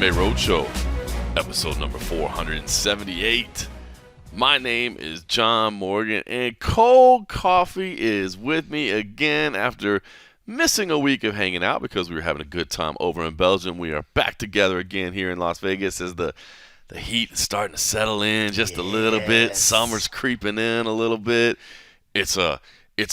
MMA Roadshow, episode number 478. My name is John Morgan, and cold coffee is with me again after missing a week of hanging out because we were having a good time over in Belgium. We are back together again here in Las Vegas as the heat is starting to settle in just a little bit. Summer's creeping in a little bit. It's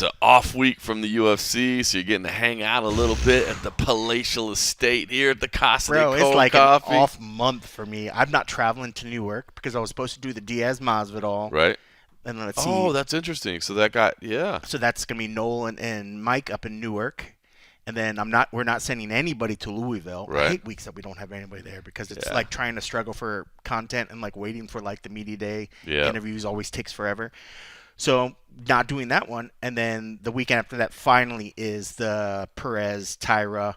an off week from the UFC, so you're getting to hang out a little bit at the palatial estate here at the Casa de Cold It's like Coffee. an off month for me. I'm not traveling to Newark because I was supposed to do the Diaz Masvidal. Right. And let's see. Oh, that's interesting. So that got, yeah. So that's gonna be Nolan and Mike up in Newark. And then we're not sending anybody to Louisville. Right. I hate weeks that we don't have anybody there because it's like trying to struggle for content and like waiting for like the media day interviews always takes forever. So not doing that one. And then the weekend after that finally is the Perez-Tyra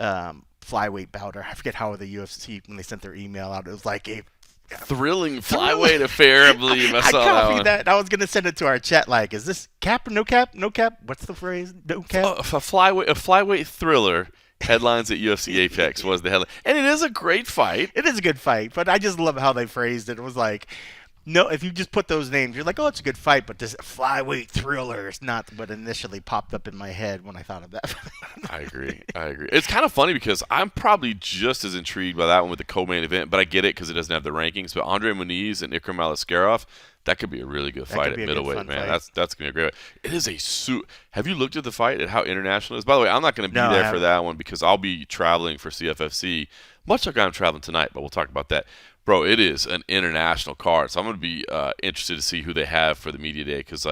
flyweight bout. I forget how the UFC, when they sent their email out, it was like a thrilling flyweight affair, I believe. I saw copied one. that. I was going to send it to our chat like, is this cap or no cap? No cap? What's the phrase? No cap? A flyweight thriller. Headlines at UFC Apex was the headline. And it is a great fight. It is a good fight, but I just love how they phrased it. It was like, no, if you just put those names, you're like, oh, it's a good fight, but this flyweight thriller is not what initially popped up in my head when I thought of that. I agree. It's kind of funny because I'm probably just as intrigued by that one with the co-main event, but I get it because it doesn't have the rankings. But Andre Muniz and Ikram Aliskerov, that could be a really good fight at middleweight, man. That's going to be a great fight. It is a suit. Have you looked at the fight and how international it is? By the way, I'm not going to be there for that one because I'll be traveling for CFFC, much like I'm traveling tonight, but we'll talk about that. Bro, it is an international card, so I'm going to be interested to see who they have for the media day because,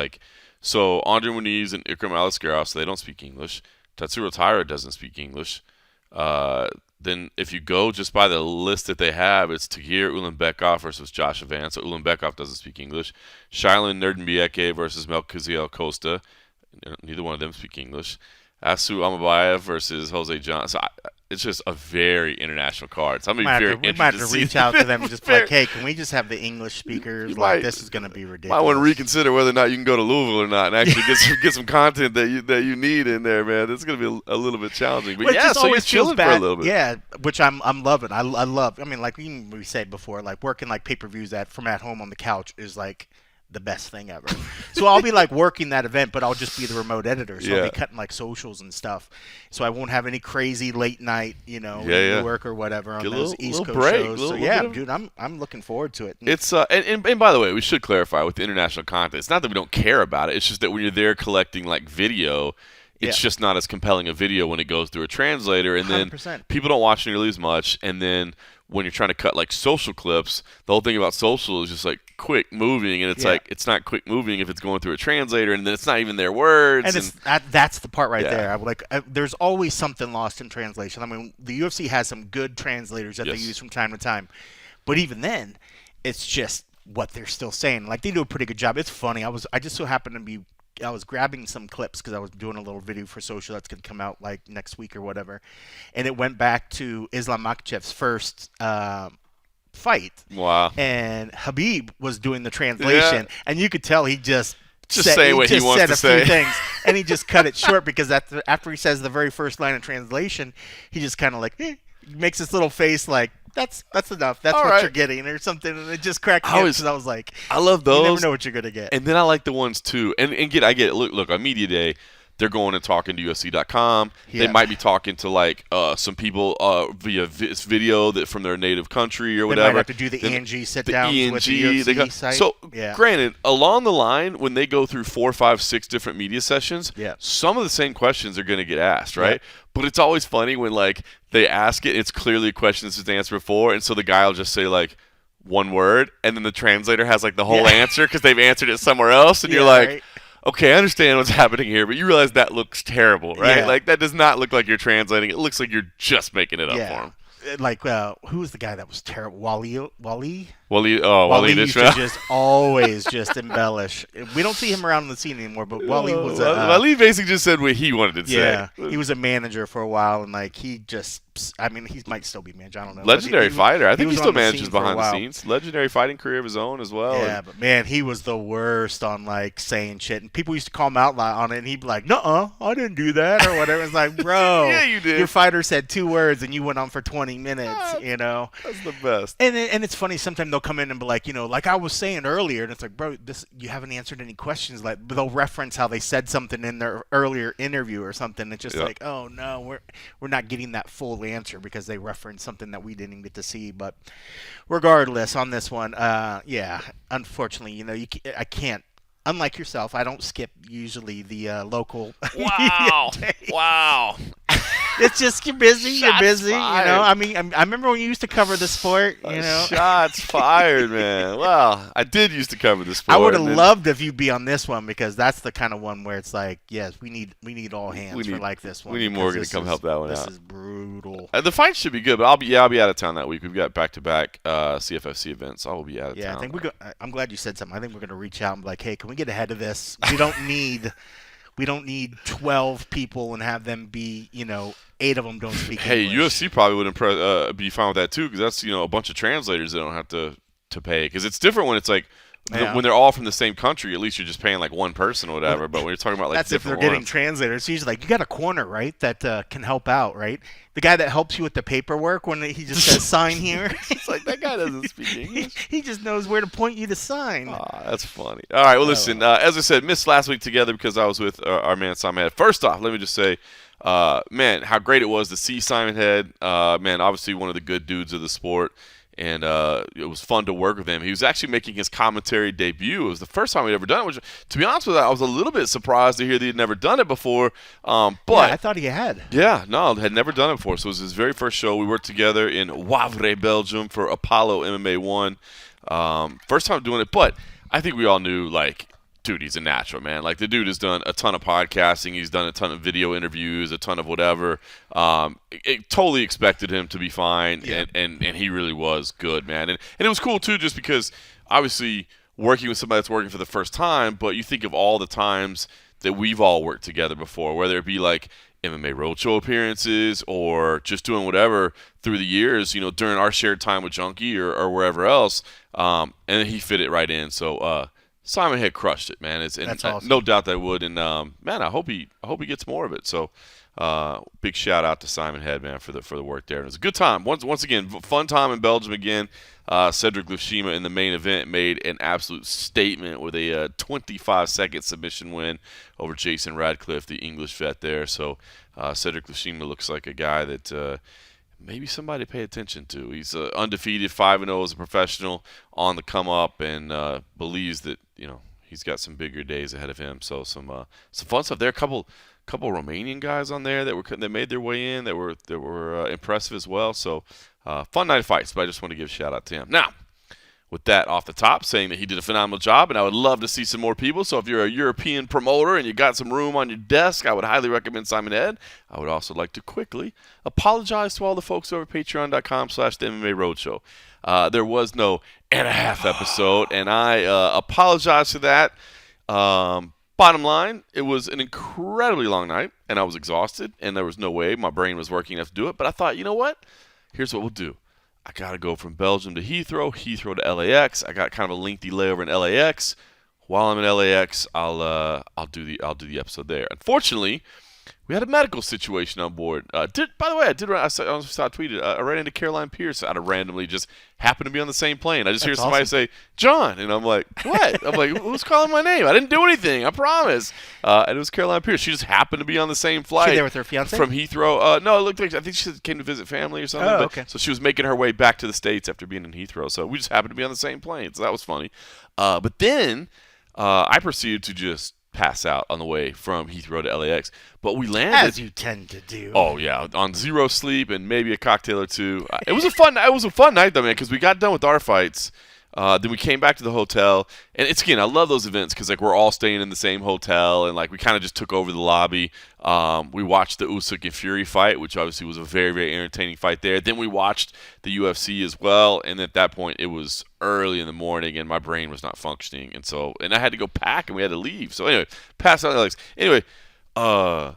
so Andre Muniz and Ikram Aliskerov, so they don't speak English. Tatsuro Taira doesn't speak English. Then if you go just by the list that they have, it's Tahir Ulanbekov versus Josh Evans. So Ulanbekov doesn't speak English. Shailen Nerdenbieke versus Melchiziel Costa. Neither one of them speak English. Asu Amabayev versus Jose John. So it's just a very international card. So I'm very interested. We might have to reach out to them and just be like, hey, can we just have the English speakers? This is going to be ridiculous. Might want to reconsider whether or not you can go to Louisville or not and actually get some content that you need in there, man. It's going to be a little bit challenging. But so you're chilling for a little bit. Yeah, which I'm loving. I love. I mean, like we said before, like working like pay-per-views from at home on the couch is like the best thing ever. So I'll be like working that event, but I'll just be the remote editor. So I'll be cutting like socials and stuff. So I won't have any crazy late night, work or whatever on those East Coast shows. So dude, I'm looking forward to it. It's and by the way, we should clarify with the international content. It's not that we don't care about it. It's just that when you're there collecting like video, it's just not as compelling a video when it goes through a translator, and 100%. Then people don't watch nearly as much. And then when you're trying to cut like social clips, the whole thing about social is just like quick moving, and it's like it's not quick moving if it's going through a translator, and then it's not even their words. And that's the part right there. There's always something lost in translation. I mean, the UFC has some good translators that they use from time to time, but even then, it's just what they're still saying. Like they do a pretty good job. It's funny. I just so happened to be. I was grabbing some clips because I was doing a little video for social that's going to come out like next week or whatever. And it went back to Islam Makhachev's first fight. Wow. And Habib was doing the translation. Yeah. And you could tell he just saying what he wants to say. Few things, and he just cut it short because after he says the very first line of translation, he just kind of like makes this little face like, That's enough. That's all what you're getting, or something. And it just cracked me up because I was like, I love those. You never know what you're gonna get. And then I like the ones too. And I get it. Look, on media day, they're going and talking to UFC.com. Yeah. They might be talking to like some people via video that from their native country or whatever. They might have to do the ENG sit downs with the UFC site. So granted, along the line when they go through 4, 5, 6 different media sessions, some of the same questions are going to get asked, right? Yeah. But it's always funny when like they ask it, it's clearly a question that's been answered before, and so the guy will just say like one word, and then the translator has like the whole answer because they've answered it somewhere else, and you're like, right. Okay, I understand what's happening here, but you realize that looks terrible, right? Yeah. Like that does not look like you're translating. It looks like you're just making it up for him. Like, who was the guy that was terrible? Wally used to just always just embellish. We don't see him around the scene anymore, but Wally was Wally basically just said what he wanted to say. Yeah, he was a manager for a while, and like he just I mean, he might still be manager. I don't know. Legendary fighter. I think he still manages scene behind the scenes. Legendary fighting career of his own as well. Yeah, but man, he was the worst on like saying shit, and people used to call him out on it, and he'd be like, "Nuh-uh, I didn't do that," or whatever. It's like, bro, yeah, you did. Your fighter said 2 words, and you went on for 20 minutes. You know, that's the best. And it's funny. Sometimes they'll come in and be like, like I was saying earlier, and it's like, bro, you haven't answered any questions. Like they'll reference how they said something in their earlier interview or something. It's just like, oh no, we're not getting that full answer because they referenced something that we didn't get to see. But regardless, on this one, yeah, unfortunately, I can't. Unlike yourself, I don't skip usually the local. Wow! Wow! It's just you're busy. Shots you're busy. Fired. I mean, I remember when you used to cover the sport. Shots fired, man. Well, I did used to cover the sport. I would have loved if you'd be on this one because that's the kind of one where it's like, yes, we need all hands for like this one. We need Morgan to come help that one out. This is brutal. The fight should be good, but I'll be out of town that week. We've got back-to-back CFFC events. I will be out of town. Yeah, I think I'm glad you said something. I think we're going to reach out and be like, hey, can we get ahead of this? We don't need 12 people and have them be, 8 of them don't speak English. UFC probably would be fine with that too, because that's a bunch of translators they don't have to pay. Because it's different when it's like when they're all from the same country. At least you're just paying like one person or whatever. But when you're talking about like that's if they're getting translators. He's like, you got a corner, right? That can help out, right? The guy that helps you with the paperwork when he just says sign here. It's like that guy doesn't speak English. He just knows where to point you to sign. That's funny. All right, well listen. As I said, missed last week together because I was with our man Simon Head. First off, let me just say. Man, how great it was to see Simon Head. Man, obviously one of the good dudes of the sport, and it was fun to work with him. He was actually making his commentary debut. It was the first time he'd ever done it, which, to be honest with you, I was a little bit surprised to hear that he'd never done it before. But I thought he had. Yeah, no, had never done it before. So it was his very first show. We worked together in Wavre, Belgium for Apollo MMA 1. First time doing it, but I think we all knew, like, dude, he's a natural, man. Like, the dude has done a ton of podcasting. He's done a ton of video interviews, a ton of whatever. Totally expected him to be fine, and he really was good, man. And it was cool, too, just because, obviously, working with somebody that's working for the first time, but you think of all the times that we've all worked together before, whether it be, like, MMA Roadshow appearances or just doing whatever through the years, during our shared time with Junkie or wherever else, and he fit it right in. So, Simon Head crushed it, man. That's awesome. No doubt that would. And man, I hope he gets more of it. So, big shout out to Simon Head, man, for the work there. And it was a good time. Once again, fun time in Belgium again. Cedric Lushima in the main event made an absolute statement with a 25-second submission win over Jason Radcliffe, the English vet there. So, Cedric Lushima looks like a guy that. Maybe somebody pay attention to. He's undefeated, 5-0 as a professional, on the come up, and believes that he's got some bigger days ahead of him. So some fun stuff there. A couple Romanian guys on there that made their way in that were impressive as well. So fun night of fights. But I just want to give a shout out to him. Now, with that off the top, saying that he did a phenomenal job, and I would love to see some more people. So if you're a European promoter and you got some room on your desk, I would highly recommend Simon Head. I would also like to quickly apologize to all the folks over at patreon.com/the MMA Roadshow. There was no and a half episode, and I apologize for that. Bottom line, it was an incredibly long night, and I was exhausted, and there was no way my brain was working enough to do it. But I thought, you know what? Here's what we'll do. I got to go from Belgium to Heathrow to LAX. I got kind of a lengthy layover in LAX. While I'm in LAX, I'll do the episode there. Unfortunately, we had a medical situation on board. By the way, I saw a tweet. I ran into Caroline Pierce out of randomly just happened to be on the same plane. I just hear somebody say, John, and I'm like, what? I'm like, who's calling my name? I didn't do anything, I promise. And it was Caroline Pierce. She just happened to be on the same flight. She there with her fiance? From Heathrow. No, it looked like, I think she came to visit family or something. Oh, okay. So she was making her way back to the States after being in Heathrow. So we just happened to be on the same plane. So that was funny. But then I proceeded to just pass out on the way from Heathrow to LAX, but we landed, as you tend to do. Oh yeah, on zero sleep and maybe a cocktail or two. It was a fun night though, man, because we got done with our fights. Then we came back to the hotel, and it's again, I love those events because like we're all staying in the same hotel, and like we kind of just took over the lobby. We watched the Usyk and Fury fight, which obviously was a very, very entertaining fight there. Then we watched the UFC as well, and at that point it was early in the morning, and my brain was not functioning, and I had to go pack, and we had to leave. So anyway, passed out Alex. Anyway, I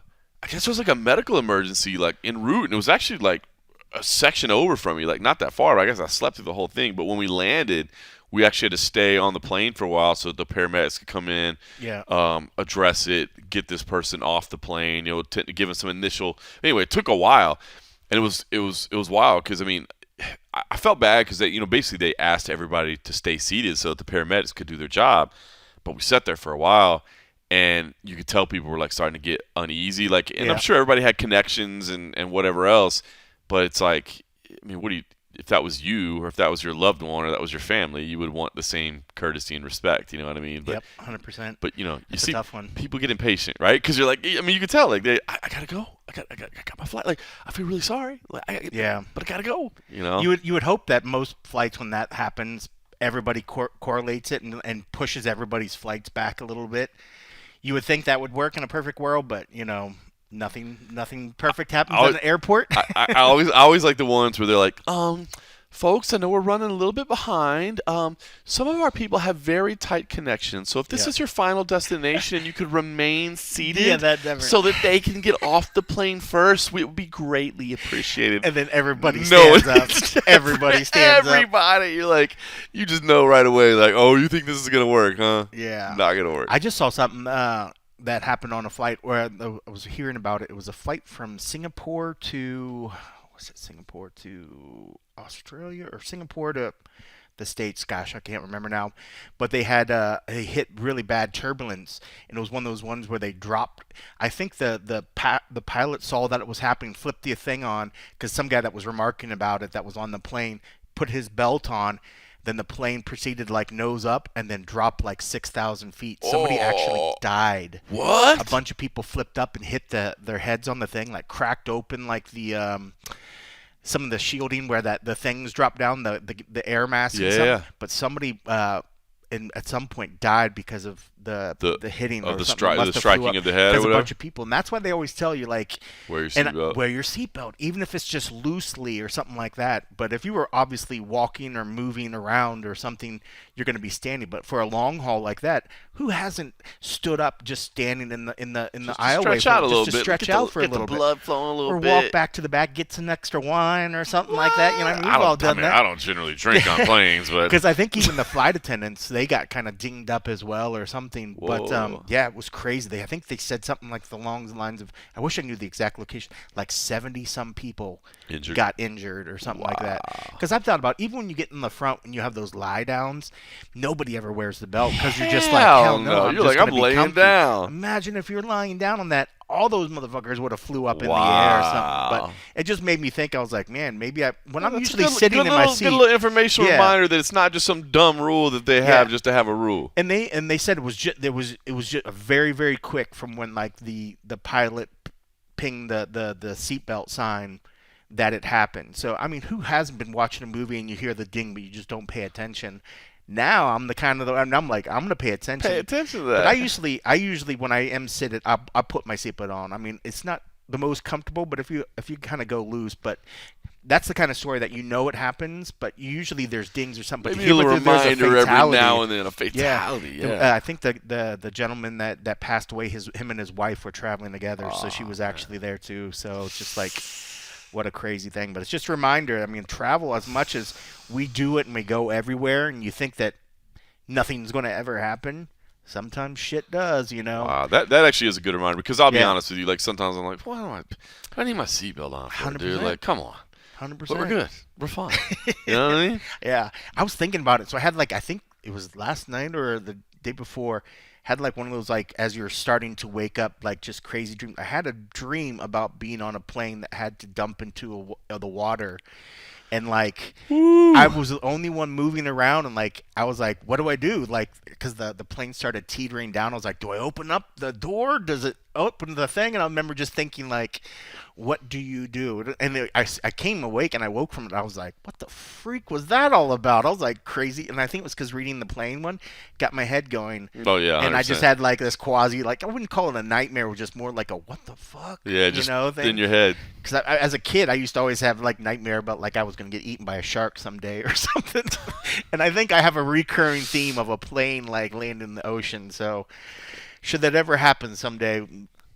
guess it was like a medical emergency like en route, and it was actually like a section over from me, like not that far. But I guess I slept through the whole thing. But when we landed, we actually had to stay on the plane for a while so the paramedics could come in, address it, get this person off the plane, give them some initial. Anyway, it took a while, and it was wild because I mean, I felt bad because they, basically they asked everybody to stay seated so that the paramedics could do their job, but we sat there for a while. And you could tell people were like starting to get uneasy, and I'm sure everybody had connections and whatever else, but it's like, I mean, if that was you or if that was your loved one or that was your family, you would want the same courtesy and respect. You know what I mean? But, 100%. But you It's see, a tough one. People get impatient, right? Because you're like, I mean, you can tell, like, I gotta go. I got my flight. Like, I feel really sorry. But I gotta go. You would hope that most flights, when that happens, everybody correlates it and pushes everybody's flights back a little bit. You would think that would work in a perfect world, but nothing perfect happens at an airport. I always like the ones where they're like, folks, I know we're running a little bit behind. Some of our people have very tight connections, so if this is your final destination, you could remain seated so that they can get off the plane first. It would be greatly appreciated. And then everybody stands up. Everybody stands up. Everybody. You're like, you just know right away, like, oh, you think this is going to work, huh? Yeah. Not going to work. I just saw something that happened on a flight where I was hearing about it. It was a flight from Singapore to... Was it Singapore to Australia or Singapore to the States? Gosh, I can't remember now. But they hit really bad turbulence, and it was one of those ones where they dropped. I think the pilot saw that it was happening, flipped the thing on, because some guy that was remarking about it that was on the plane put his belt on. Then the plane proceeded like nose up and then dropped like 6,000 feet. Somebody actually died. What? A bunch of people flipped up and hit their heads on the thing, like cracked open like the some of the shielding where the things drop down, the air mask and stuff. But somebody at some point died because of the hitting of or the striking of the head or whatever. A bunch of people, and that's why they always tell you, like, wear your seatbelt. Wear your seatbelt, even if it's just loosely or something like that. But if you were obviously walking or moving around or something, you're going to be standing. But for a long haul like that, who hasn't stood up just standing in the aisleway stretch out a little bit, bit, stretch out for a little bit, get the blood flowing a little bit, or walk back to the back, get some extra wine or something like that. You know, we've all done that. I don't generally drink on planes, but because I think even the flight attendants, they got kind of dinged up as well or something. Whoa. But yeah, it was crazy. I think they said something like along the lines of, I wish I knew the exact location, like 70 some people got injured or something like that. Because I've thought about, even when you get in the front and you have those lie downs, nobody ever wears the belt because you're just like, hell no. You're like, I'm laying down. Imagine if you're lying down on that. All those motherfuckers would have flew up in the air or something. But it just made me think. I was like, man, maybe when I'm usually sitting in my seat. Good little informational reminder that it's not just some dumb rule that they have just to have a rule. And they said it was just a very, very quick from when like the pilot pinged the seatbelt sign that it happened. So I mean, who hasn't been watching a movie and you hear the ding but you just don't pay attention? Now I'm the kind of I'm like, I'm gonna pay attention. Pay attention to that. But I usually when I am seated, I put my seatbelt on. I mean, it's not the most comfortable, but if you kind of go loose, but that's the kind of story that it happens. But usually there's dings or something. Maybe a little reminder every now and then, a fatality. Yeah. I think the gentleman that passed away, him and his wife were traveling together, so she was actually there too. So it's just like, what a crazy thing. But it's just a reminder. I mean, travel, as much as we do it and we go everywhere and you think that nothing's going to ever happen, sometimes shit does, Wow, that actually is a good reminder, because I'll be honest with you, like sometimes I'm like, why do I need my seatbelt on for, dude? Like, come on. 100%. But we're good. We're fine. You know what I mean? Yeah. I was thinking about it. So I had I think it was last night or the day before, had like one of those, like, as you're starting to wake up, like just crazy dreams. I had a dream about being on a plane that had to dump into the water. And like, I was the only one moving around, and like, I was like, what do I do? Like, because the plane started teetering down. I was like, do I open up the door? Does it open the thing? And I remember just thinking, like, what do you do? And I came awake and I woke from it. I was like, what the freak was that all about? I was like, crazy. And I think it was because reading the plane one got my head going. Oh, yeah. 100%. And I just had like this quasi, like, I wouldn't call it a nightmare, it was just more like a what the fuck? Yeah, just thing. In your head. Because as a kid, I used to always have like nightmare about like I was going to get eaten by a shark someday or something. And I think I have a recurring theme of a plane like landing in the ocean. So should that ever happen someday,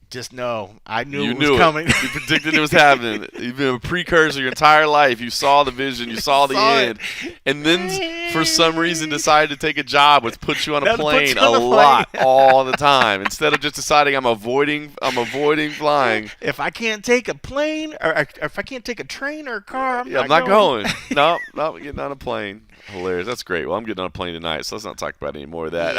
Just know, I knew You it knew was coming. You predicted it was happening. You've been a precursor your entire life. You saw the vision. You saw the end. And then, for some reason, decided to take a job which puts you on a plane a lot, all the time. Instead of just deciding I'm avoiding flying. If I can't take a plane, or if I can't take a train or a car, I'm not going. No, getting on a plane. Hilarious. That's great. Well, I'm getting on a plane tonight, so let's not talk about any more of that.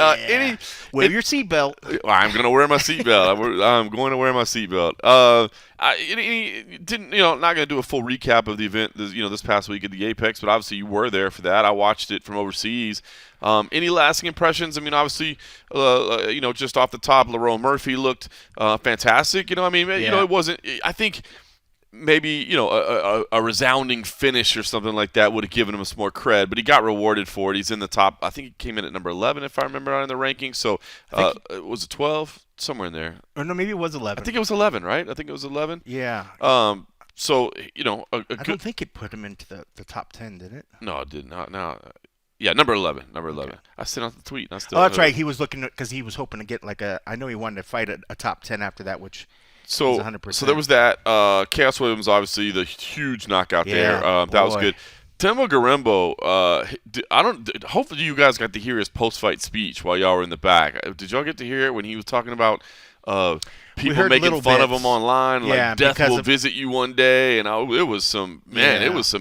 Wear your seatbelt. I'm going to wear my seatbelt. I'm going to wear my seatbelt. Not going to do a full recap of the event, this past week at the Apex, but obviously you were there for that. I watched it from overseas. Any lasting impressions? I mean, obviously, just off the top, Lerone Murphy looked fantastic. It wasn't. I think. Maybe a resounding finish or something like that would have given him some more cred, but he got rewarded for it. He's in the top. I think he came in at number 11 if I remember on the rankings. So was it 12? Somewhere in there. Or no, maybe it was 11. I think it was 11, right? I think it was 11. Yeah. So I don't think it put him into the top 10, did it? No, it did not. No. Yeah, number 11. Okay. I sent out the tweet. And that's right. He was looking because he was hoping to get I know he wanted to fight a top 10 after that, which. So there was that. Chaos Williams, obviously, the huge knockout there. That was good. Tembo Garembo, hopefully you guys got to hear his post-fight speech while y'all were in the back. Did y'all get to hear it when he was talking about people making fun of him online, like death will visit you one day, and it was some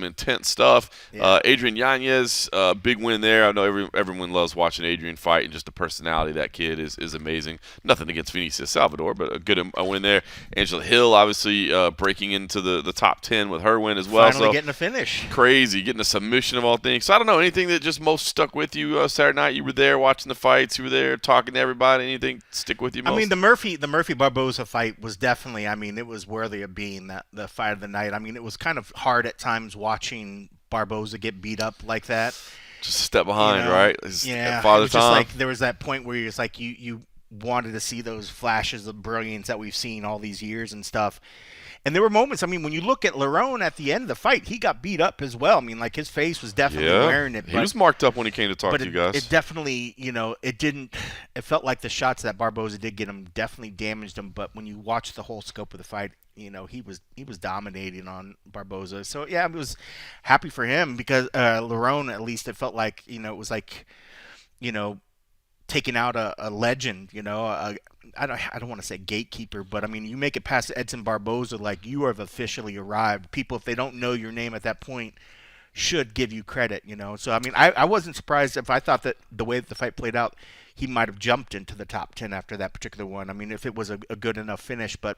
intense stuff. Adrian Yanez, big win there. I know everyone loves watching Adrian fight, and just the personality of that kid is amazing. Nothing against Vinicius Salvador, but a good win there. Angela Hill, obviously breaking into the top 10 with her win as well. Finally getting a finish. Crazy, getting a submission of all things. So I don't know, anything that just most stuck with you Saturday night? You were there watching the fights. You were there talking to everybody. Anything stick with you most? I mean, the Murphy Barboza fight was definitely, it was worthy of being the fight of the night. I mean, it was kind of hard at times watching Barboza get beat up like that. Just a step behind, right? Yeah. Father Time. Just like there was that point where you're just like you wanted to see those flashes of brilliance that we've seen all these years and stuff. And there were moments, when you look at Lerone at the end of the fight, he got beat up as well. His face was definitely wearing it. He was marked up when he came to talk to you guys. It definitely, it felt like the shots that Barboza did get him definitely damaged him. But when you watch the whole scope of the fight, he was dominating on Barboza. So, yeah, I was happy for him because Lerone, at least, it felt like, it was like, taking out a legend, I don't want to say gatekeeper, but you make it past Edson Barboza, like you have officially arrived. People, if they don't know your name at that point, should give you credit, So I wasn't surprised if I thought that the way that the fight played out, he might have jumped into the top 10 after that particular one. If it was a good enough finish, but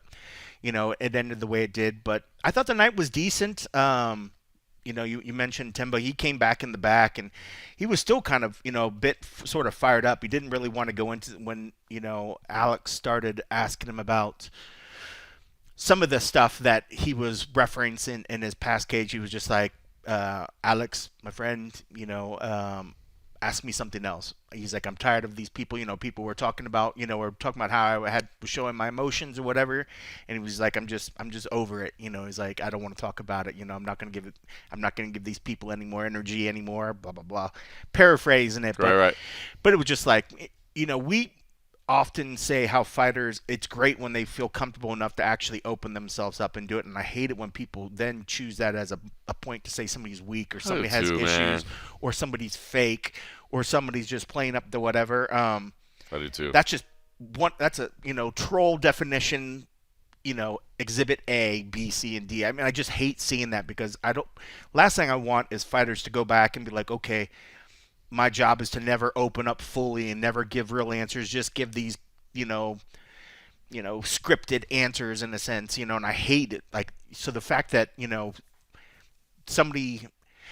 it ended the way it did. But I thought the night was decent. You mentioned Tembo. He came back in the back, and he was still kind of, a bit sort of fired up. He didn't really want to go into when, Alex started asking him about some of the stuff that he was referencing in his past cage. He was just like, Alex, my friend, ask me something else. He's like, I'm tired of these people. People were talking about, were talking about how I was showing my emotions or whatever. And he was like, I'm just over it. He's like, I don't want to talk about it. I'm not going to give these people any more energy anymore. Blah blah blah. Paraphrasing it, right. But it was just like, we often say how fighters, it's great when they feel comfortable enough to actually open themselves up and do it. And I hate it when people then choose that as a point to say somebody's weak or somebody has issues or somebody's fake or somebody's just playing up the whatever. I do too. That's just one. That's a troll definition. Exhibit A, B, C, and D. I just hate seeing that because last thing I want is fighters to go back and be like, okay, my job is to never open up fully and never give real answers. Just give these, scripted answers in a sense, and I hate it. Like, so the fact that, somebody,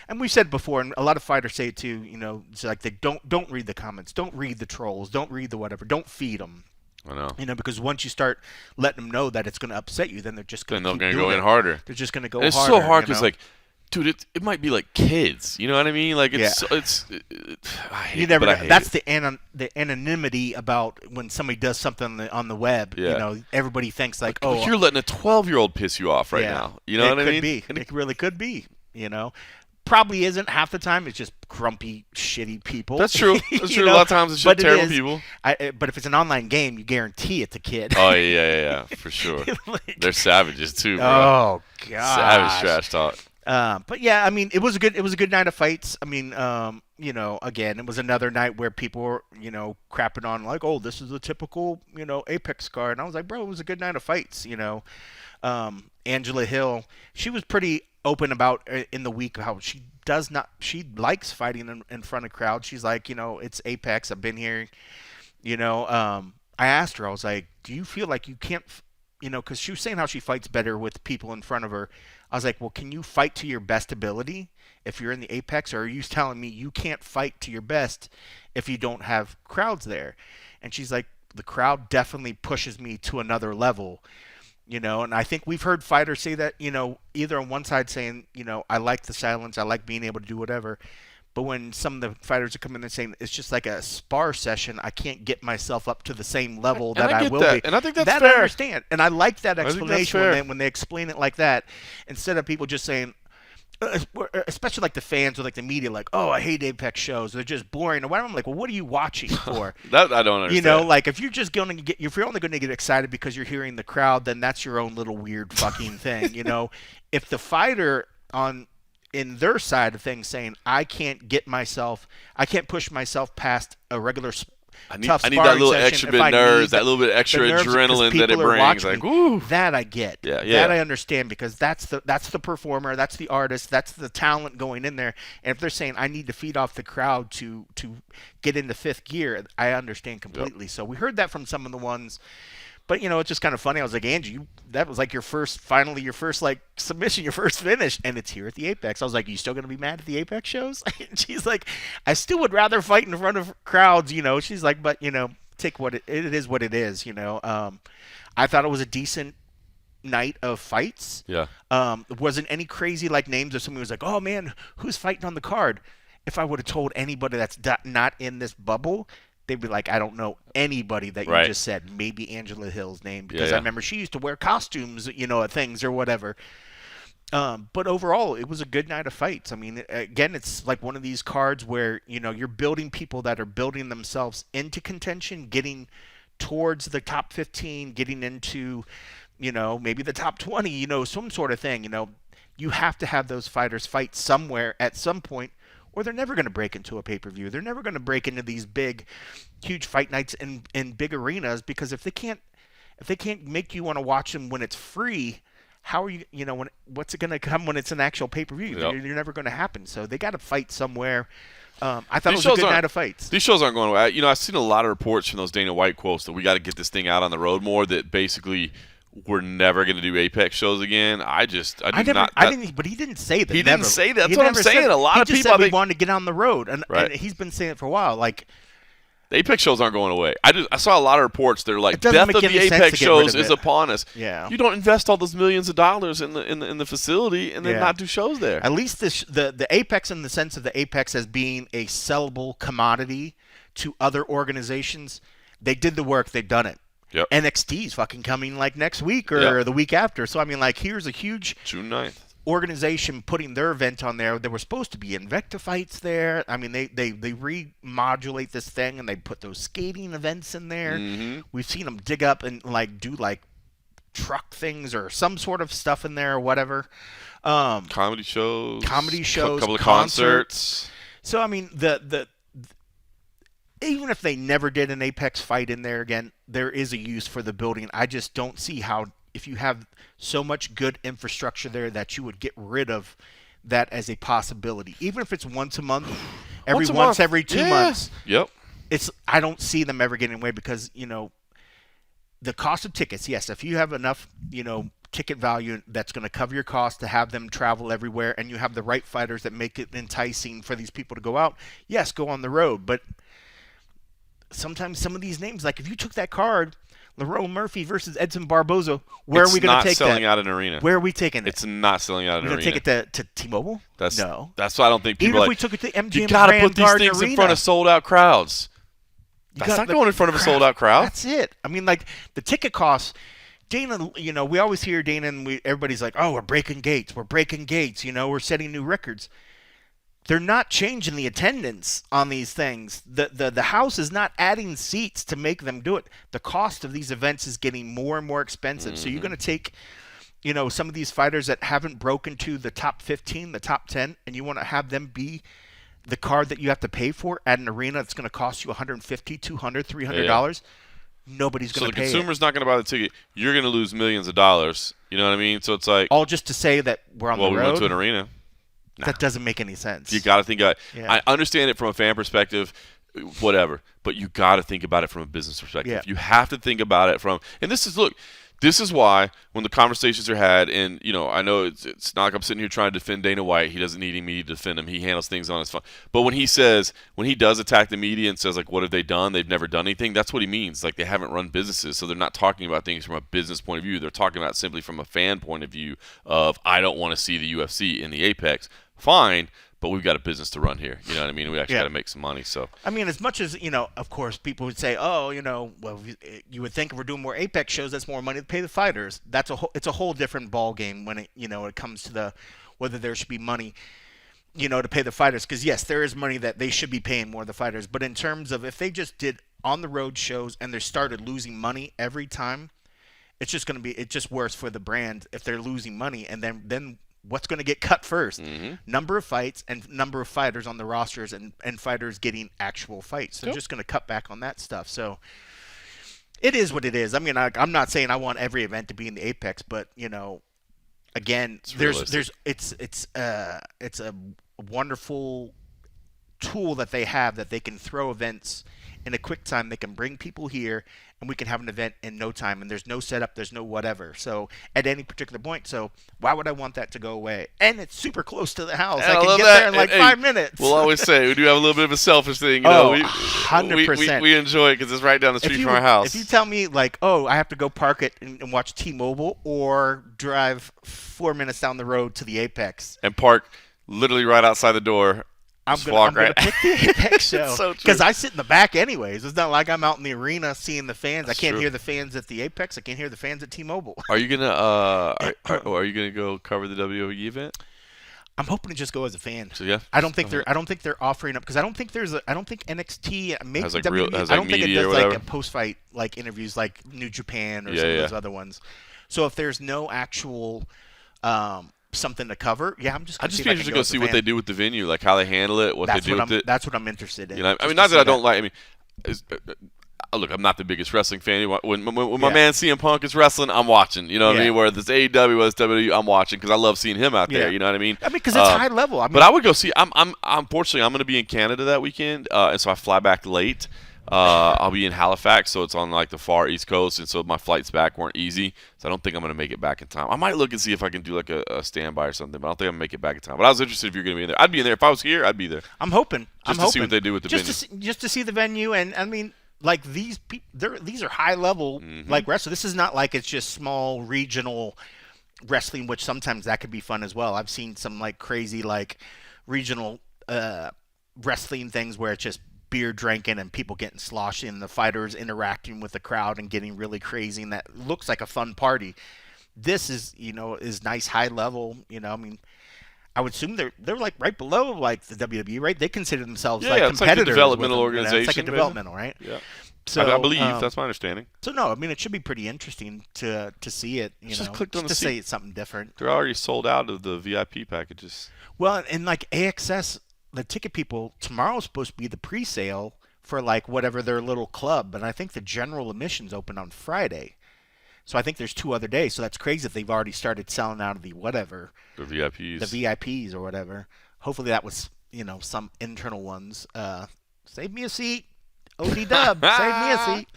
and we've said before, and a lot of fighters say it too, it's like they don't read the comments, don't read the trolls, don't read the whatever, don't feed them. I know. Because once you start letting them know that it's going to upset you, then they're just going to go in harder. They're just going to go harder. It's so hard because, like, dude, it might be like kids. You know what I mean? Like I hate you never. That's the anonymity about when somebody does something on the web. Yeah. Everybody thinks like, oh, you're letting a 12-year-old piss you off right now. You know what I mean? It really could be. probably isn't half the time. It's just grumpy, shitty people. That's true. That's true. A lot of times it's just terrible people. But if it's an online game, you guarantee it's a kid. Oh, yeah, for sure. They're savages, too, bro. Oh, God. Savage trash talk. But yeah, I mean, it was a good night of fights. I mean, again, it was another night where people were, crapping on like, oh, this is a typical, Apex card. And I was like, bro, it was a good night of fights. Angela Hill, she was pretty open about in the week how she likes fighting in front of crowds. She's like, it's Apex. I've been here. I asked her, I was like, do you feel like you can't, because she was saying how she fights better with people in front of her. I was like, well, can you fight to your best ability if you're in the Apex, or are you telling me you can't fight to your best if you don't have crowds there? And she's like, the crowd definitely pushes me to another level, and I think we've heard fighters say that, either on one side saying, I like the silence, I like being able to do whatever. But when some of the fighters are coming in and saying it's just like a spar session, I can't get myself up to the same level that I will be. And I think that's fair. I understand. And I like that explanation when they explain it like that, instead of people just saying, especially like the fans or like the media, like, oh, I hate Apex shows. They're just boring. Or whatever. I'm like, well, what are you watching for? That I don't understand. Like if you're just going to if you're only going to get excited because you're hearing the crowd, then that's your own little weird fucking thing. If the fighter in their side of things saying, I can't push myself past a regular I need that little extra bit of nerves, that little bit extra adrenaline that it brings. Like, woo. That I get. Yeah. That I understand, because that's the performer, that's the artist, that's the talent going in there. And if they're saying I need to feed off the crowd to get into fifth gear, I understand completely. Yep. So we heard that from some of the ones. But, it's just kind of funny. I was like, Angie, that was like your first like submission, your first finish, and it's here at the Apex. I was like, you still going to be mad at the Apex shows? And she's like, I still would rather fight in front of crowds, She's like, but, take what it is what it is, I thought it was a decent night of fights. Yeah. There wasn't any crazy like names of somebody who was like, oh, man, who's fighting on the card? If I would have told anybody that's not in this bubble, they'd be like, I don't know anybody that you just said. Maybe Angela Hill's name, because I remember she used to wear costumes, at things or whatever. But overall, it was a good night of fights. I mean, again, it's like one of these cards where, you're building people that are building themselves into contention, getting towards the top 15, getting into, maybe the top 20, some sort of thing. You have to have those fighters fight somewhere at some point, or they're never going to break into a pay-per-view. They're never going to break into these big, huge fight nights in big arenas, because if they can't make you want to watch them when it's free, how are you, what's it going to come when it's an actual pay-per-view? Yep. You're never going to happen. So they got to fight somewhere. I thought it was a good night of fights. These shows aren't going away. I've seen a lot of reports from those Dana White quotes that we got to get this thing out on the road more, that basically we're never going to do Apex shows again. But he didn't say that. He didn't say that. That's what I'm saying. A lot of people said wanted to get on the road, and he's been saying it for a while. Like, the Apex shows aren't going away. I saw a lot of reports that are like, death of the Apex shows is upon us. Yeah. You don't invest all those millions of dollars in the facility and then not do shows there. At least the Apex, in the sense of the Apex as being a sellable commodity to other organizations, they did the work. They've done it. Yep. NXT's fucking coming like next week or the week after. So I mean, like, here's a huge June 9th organization putting their event on there. There were supposed to be Invicta fights there. I mean, they remodulate this thing and they put those skating events in there. Mm-hmm. We've seen them dig up and like do like truck things or some sort of stuff in there or whatever. Comedy shows, a couple of concerts. So I mean, the even if they never did an Apex fight in there again, there is a use for the building. I just don't see how, if you have so much good infrastructure there, that you would get rid of that as a possibility. Even if it's once a month, every 2 months. Yep. I don't see them ever getting away, because, the cost of tickets, yes, if you have enough, ticket value that's going to cover your cost to have them travel everywhere, and you have the right fighters that make it enticing for these people to go out, yes, go on the road. But sometimes some of these names, like if you took that card, Lerone Murphy versus Edson Barboza, where are we going to take that? It's not selling out an arena. Where are we taking it? It's not selling out an arena. We're going to take it to T-Mobile? No. That's why I don't think people Even if we took it to MGM you got to put these Garden things Arena in front of sold-out crowds. That's not going in front of a sold-out crowd. That's it. I mean, like, the ticket costs, Dana, we always hear Dana and everybody's like, oh, we're breaking gates. We're setting new records. they're not changing the attendance on these things. The house is not adding seats to make them do it. The cost of these events is getting more and more expensive. So you're going to take, some of these fighters that haven't broken to the top 15, the top 10, and you want to have them be the card that you have to pay for at an arena that's going to cost you $150, $200, $300. Nobody's going to pay it. So the consumer's not going to buy the ticket. You're going to lose millions of dollars. You know what I mean? So it's like, all just to say that we're on the road. Well, we went to an arena. That doesn't make any sense. You got to think. I understand it from a fan perspective, whatever, but you got to think about it from a business perspective. Yeah. You have to think about it from, and this is why when the conversations are had, and I know it's not like I'm sitting here trying to defend Dana White. He doesn't need me to defend him. He handles things on his phone. But when he does attack the media and says, like, what have they done? They've never done anything. That's what he means. Like, they haven't run businesses, so they're not talking about things from a business point of view. They're talking about simply from a fan point of view of, I don't want to see the UFC in the Apex. Fine, but we've got a business to run here. You know what I mean? We actually got to make some money. So I mean, as much as of course, people would say, "Oh, well, you would think if we're doing more Apex shows, that's more money to pay the fighters." It's a whole different ball game when it comes to whether there should be money, to pay the fighters. Because yes, there is money that they should be paying more of the fighters. But in terms of if they just did on the road shows and they started losing money every time, it's just worse for the brand if they're losing money, and then what's going to get cut first? Mm-hmm. Number of fights and number of fighters on the rosters and fighters getting actual fights. They're just going to cut back on that stuff. So it is what it is. I mean, I'm not saying I want every event to be in the Apex, but again, it's a wonderful tool that they have that they can throw events in a quick time. They can bring people here, and we can have an event in no time, and there's no setup, there's no whatever. So at any particular point, so why would I want that to go away? And it's super close to the house. I can get there in like 5 minutes. We'll always say we do have a little bit of a selfish thing. 100%. We enjoy it because it's right down the street from our house. If you tell me like, I have to go park it and watch T-Mobile or drive 4 minutes down the road to the Apex and park literally right outside the door. I'm going to pick the Apex show because so I sit in the back anyways. It's not like I'm out in the arena seeing the fans. I can't hear the fans at the Apex. I can't hear the fans at T-Mobile. Are you gonna are you gonna go cover the WWE event? I'm hoping to just go as a fan. So yeah, I don't think they're offering up because I don't think NXT maybe has like WWE. has I don't think it does like a post-fight like interviews like New Japan or some of those other ones. So if there's no actual something to cover, I'm just. I'd just be interested to go see what they do with the venue, like how they handle it, what they do with it. That's what I'm interested in. I mean, not that I don't like. I mean, look, I'm not the biggest wrestling fan. When my man CM Punk is wrestling, I'm watching. You know what I mean? Where this AEW, whether it's WWE, I'm watching because I love seeing him out there. You know what I mean? I mean, because it's high level. But I would go see. Unfortunately, I'm going to be in Canada that weekend, and so I fly back late. I'll be in Halifax, so it's on like the far East Coast, and so my flights back weren't easy. So I don't think I'm going to make it back in time. I might look and see if I can do like a standby or something, but I don't think I'm going to make it back in time. But I was interested if you're going to be in there. I'd be in there if I was here. I'd be there. I'm hoping. Just to see what they do with the venue. Just to see the venue, and I mean, like these people, these are high level like wrestling. This is not like it's just small regional wrestling, which sometimes that could be fun as well. I've seen some like crazy like regional wrestling things where it's just beer drinking and people getting sloshy and the fighters interacting with the crowd and getting really crazy, and that looks like a fun party. This is is nice high level. I mean, I would assume they're like right below like the WWE, right? They consider themselves like competitors. It's like a developmental organization. It's like a developmental, right? Yeah. So I believe that's my understanding. So no, I mean it should be pretty interesting to see it. Just clicked on to say it's something different. They're already sold out of the VIP packages. Well, and like AXS, the ticket people, tomorrow's supposed to be the pre-sale for like whatever their little club, and I think the general admissions open on Friday. So I think there's 2 other days. So that's crazy if they've already started selling out of the whatever. The VIPs or whatever. Hopefully that was, some internal ones. Save me a seat. OD Dub, save me a seat.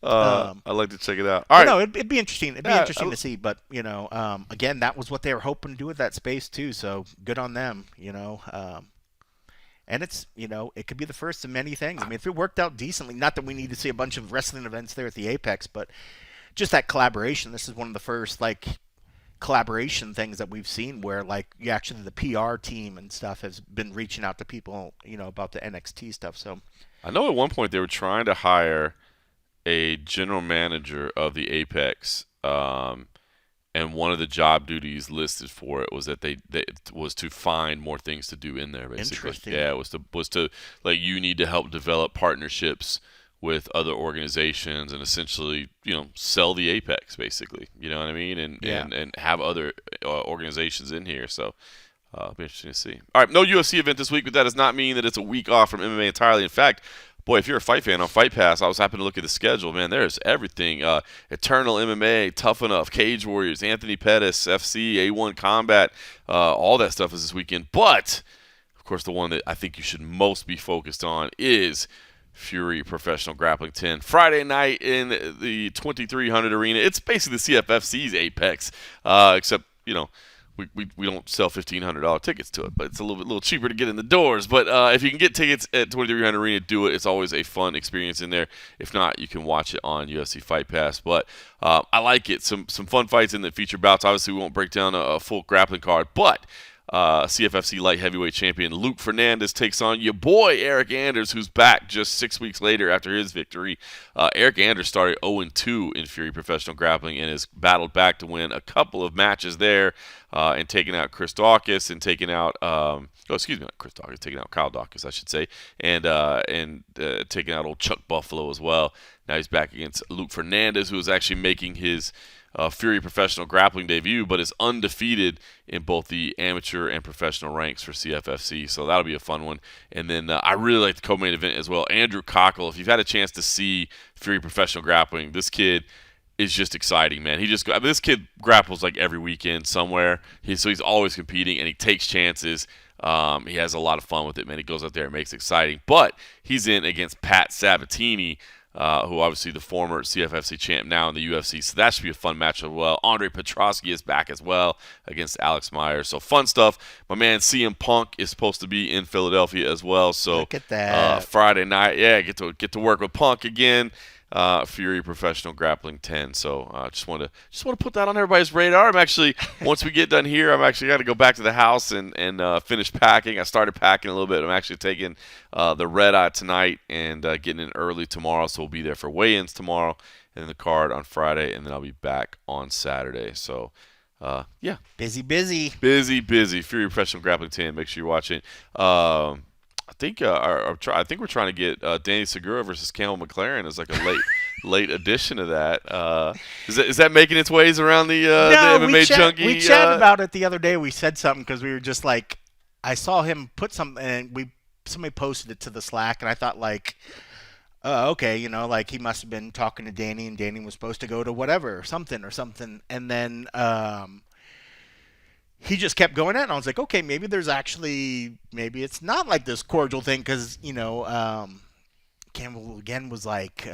I'd like to check it out. All right. No, it'd be interesting. It'd be interesting to see. But, again, that was what they were hoping to do with that space too. So good on them, And it's, it could be the first of many things. I mean, if it worked out decently, not that we need to see a bunch of wrestling events there at the Apex, but just that collaboration. This is one of the first, like, collaboration things that we've seen where, like, the PR team and stuff has been reaching out to people, about the NXT stuff. So I know at one point they were trying to hire a general manager of the Apex, and one of the job duties listed for it was that they was to find more things to do in there. Basically, Interesting. yeah, it was to like you need to help develop partnerships with other organizations and essentially sell the apex basically. You know what I mean? And have other organizations in here. So. It'll be interesting to see. All right, no UFC event this week, but that does not mean that it's a week off from MMA entirely. In fact, boy, if you're a fight fan on Fight Pass, I was happy to look at the schedule. Man, there's everything. Eternal MMA, Tough Enough, Cage Warriors, Anthony Pettis, FC, A1 Combat, all that stuff is this weekend. But, of course, the one that I think you should most be focused on is FURY Professional Grappling 10. Friday night in the 2300 arena. It's basically the CFFC's Apex, except, we don't sell $1,500 tickets to it, but it's a little cheaper to get in the doors. But if you can get tickets at 2300 Arena, do it. It's always a fun experience in there. If not, you can watch it on UFC Fight Pass. But I like it. Some fun fights in the feature bouts. Obviously, we won't break down a full grappling card, but CFFC light heavyweight champion Luke Fernandez takes on your boy Eric Anders, who's back just 6 weeks later after his victory. Eric Anders started 0-2 in FURY Professional Grappling and has battled back to win a couple of matches there, and taking out Chris Dawkins and taking out not Chris Dawkins, taking out Kyle Dawkins, I should say, and taking out old Chuck Buffalo as well. Now he's back against Luke Fernandez, who is actually making his FURY Professional Grappling debut, but is undefeated in both the amateur and professional ranks for CFFC. So that'll be a fun one. And then I really like the co-main event as well. Andrew Cockle. If you've had a chance to see FURY Professional Grappling, this kid is just exciting, man. This kid grapples like every weekend somewhere. So he's always competing, and he takes chances. He has a lot of fun with it, man. He goes out there and makes it exciting. But he's in against Pat Sabatini, who obviously the former CFFC champ, now in the UFC. So that should be a fun match as well. Andre Petrosky is back as well against Alex Myers. So fun stuff. My man CM Punk is supposed to be in Philadelphia as well. So look at that. Friday night, get to work with Punk again. FURY Professional Grappling 10. So just want to put that on everybody's radar. I'm actually, once we get done here, I'm actually got to go back to the house and finish packing. I started packing a little bit. I'm actually taking the red eye tonight and getting in early tomorrow. So we'll be there for weigh-ins tomorrow and then the card on Friday, and then I'll be back on Saturday. So busy. FURY Professional Grappling 10. Make sure you're watching. I think we're trying to get Danny Segura versus Campbell McLaren as like a late addition to that. Is that making its ways around the MMA junkie? We chatted about it the other day. We said something because we were just like, I saw him put something, and somebody posted it to the Slack, and I thought like, okay, like he must have been talking to Danny, and Danny was supposed to go to whatever or something, and then he just kept going at it, and I was like, okay, maybe it's not like this cordial thing, because, Campbell again was like,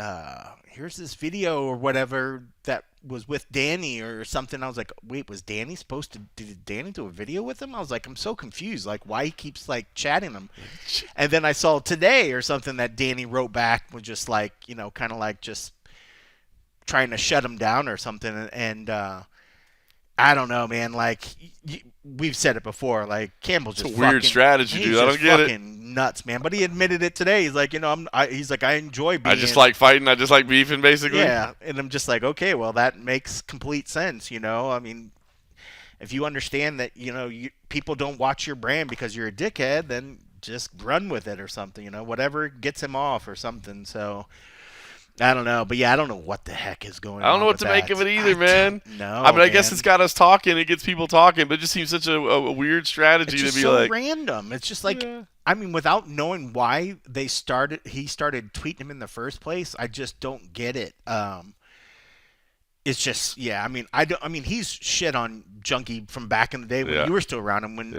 here's this video or whatever that was with Danny or something. I was like, wait, was Danny supposed to, did Danny do a video with him? I was like, I'm so confused, like why he keeps like chatting him. And then I saw today or something that Danny wrote back was just like, kind of like just trying to shut him down or something. And I don't know, man. Like we've said it before. Like Campbell's just it's a weird strategy, dude. I don't get it. Nuts, man. But he admitted it today. He's like, he's like, I enjoy being. I just like fighting. I just like beefing, basically. Yeah, and I'm just like, okay, well, that makes complete sense. I mean, if you understand that, people don't watch your brand because you're a dickhead, then just run with it or something. Whatever gets him off or something. So. I don't know, but yeah, I don't know what the heck is going on. I don't know what to make of it either, man. No, I mean, I guess it's got us talking. It gets people talking, but it just seems such a weird strategy to be so like random. It's just like, I mean, without knowing why he started tweeting him in the first place, I just don't get it. It's just, I mean, he's shit on Junkie from back in the day when you were still around and when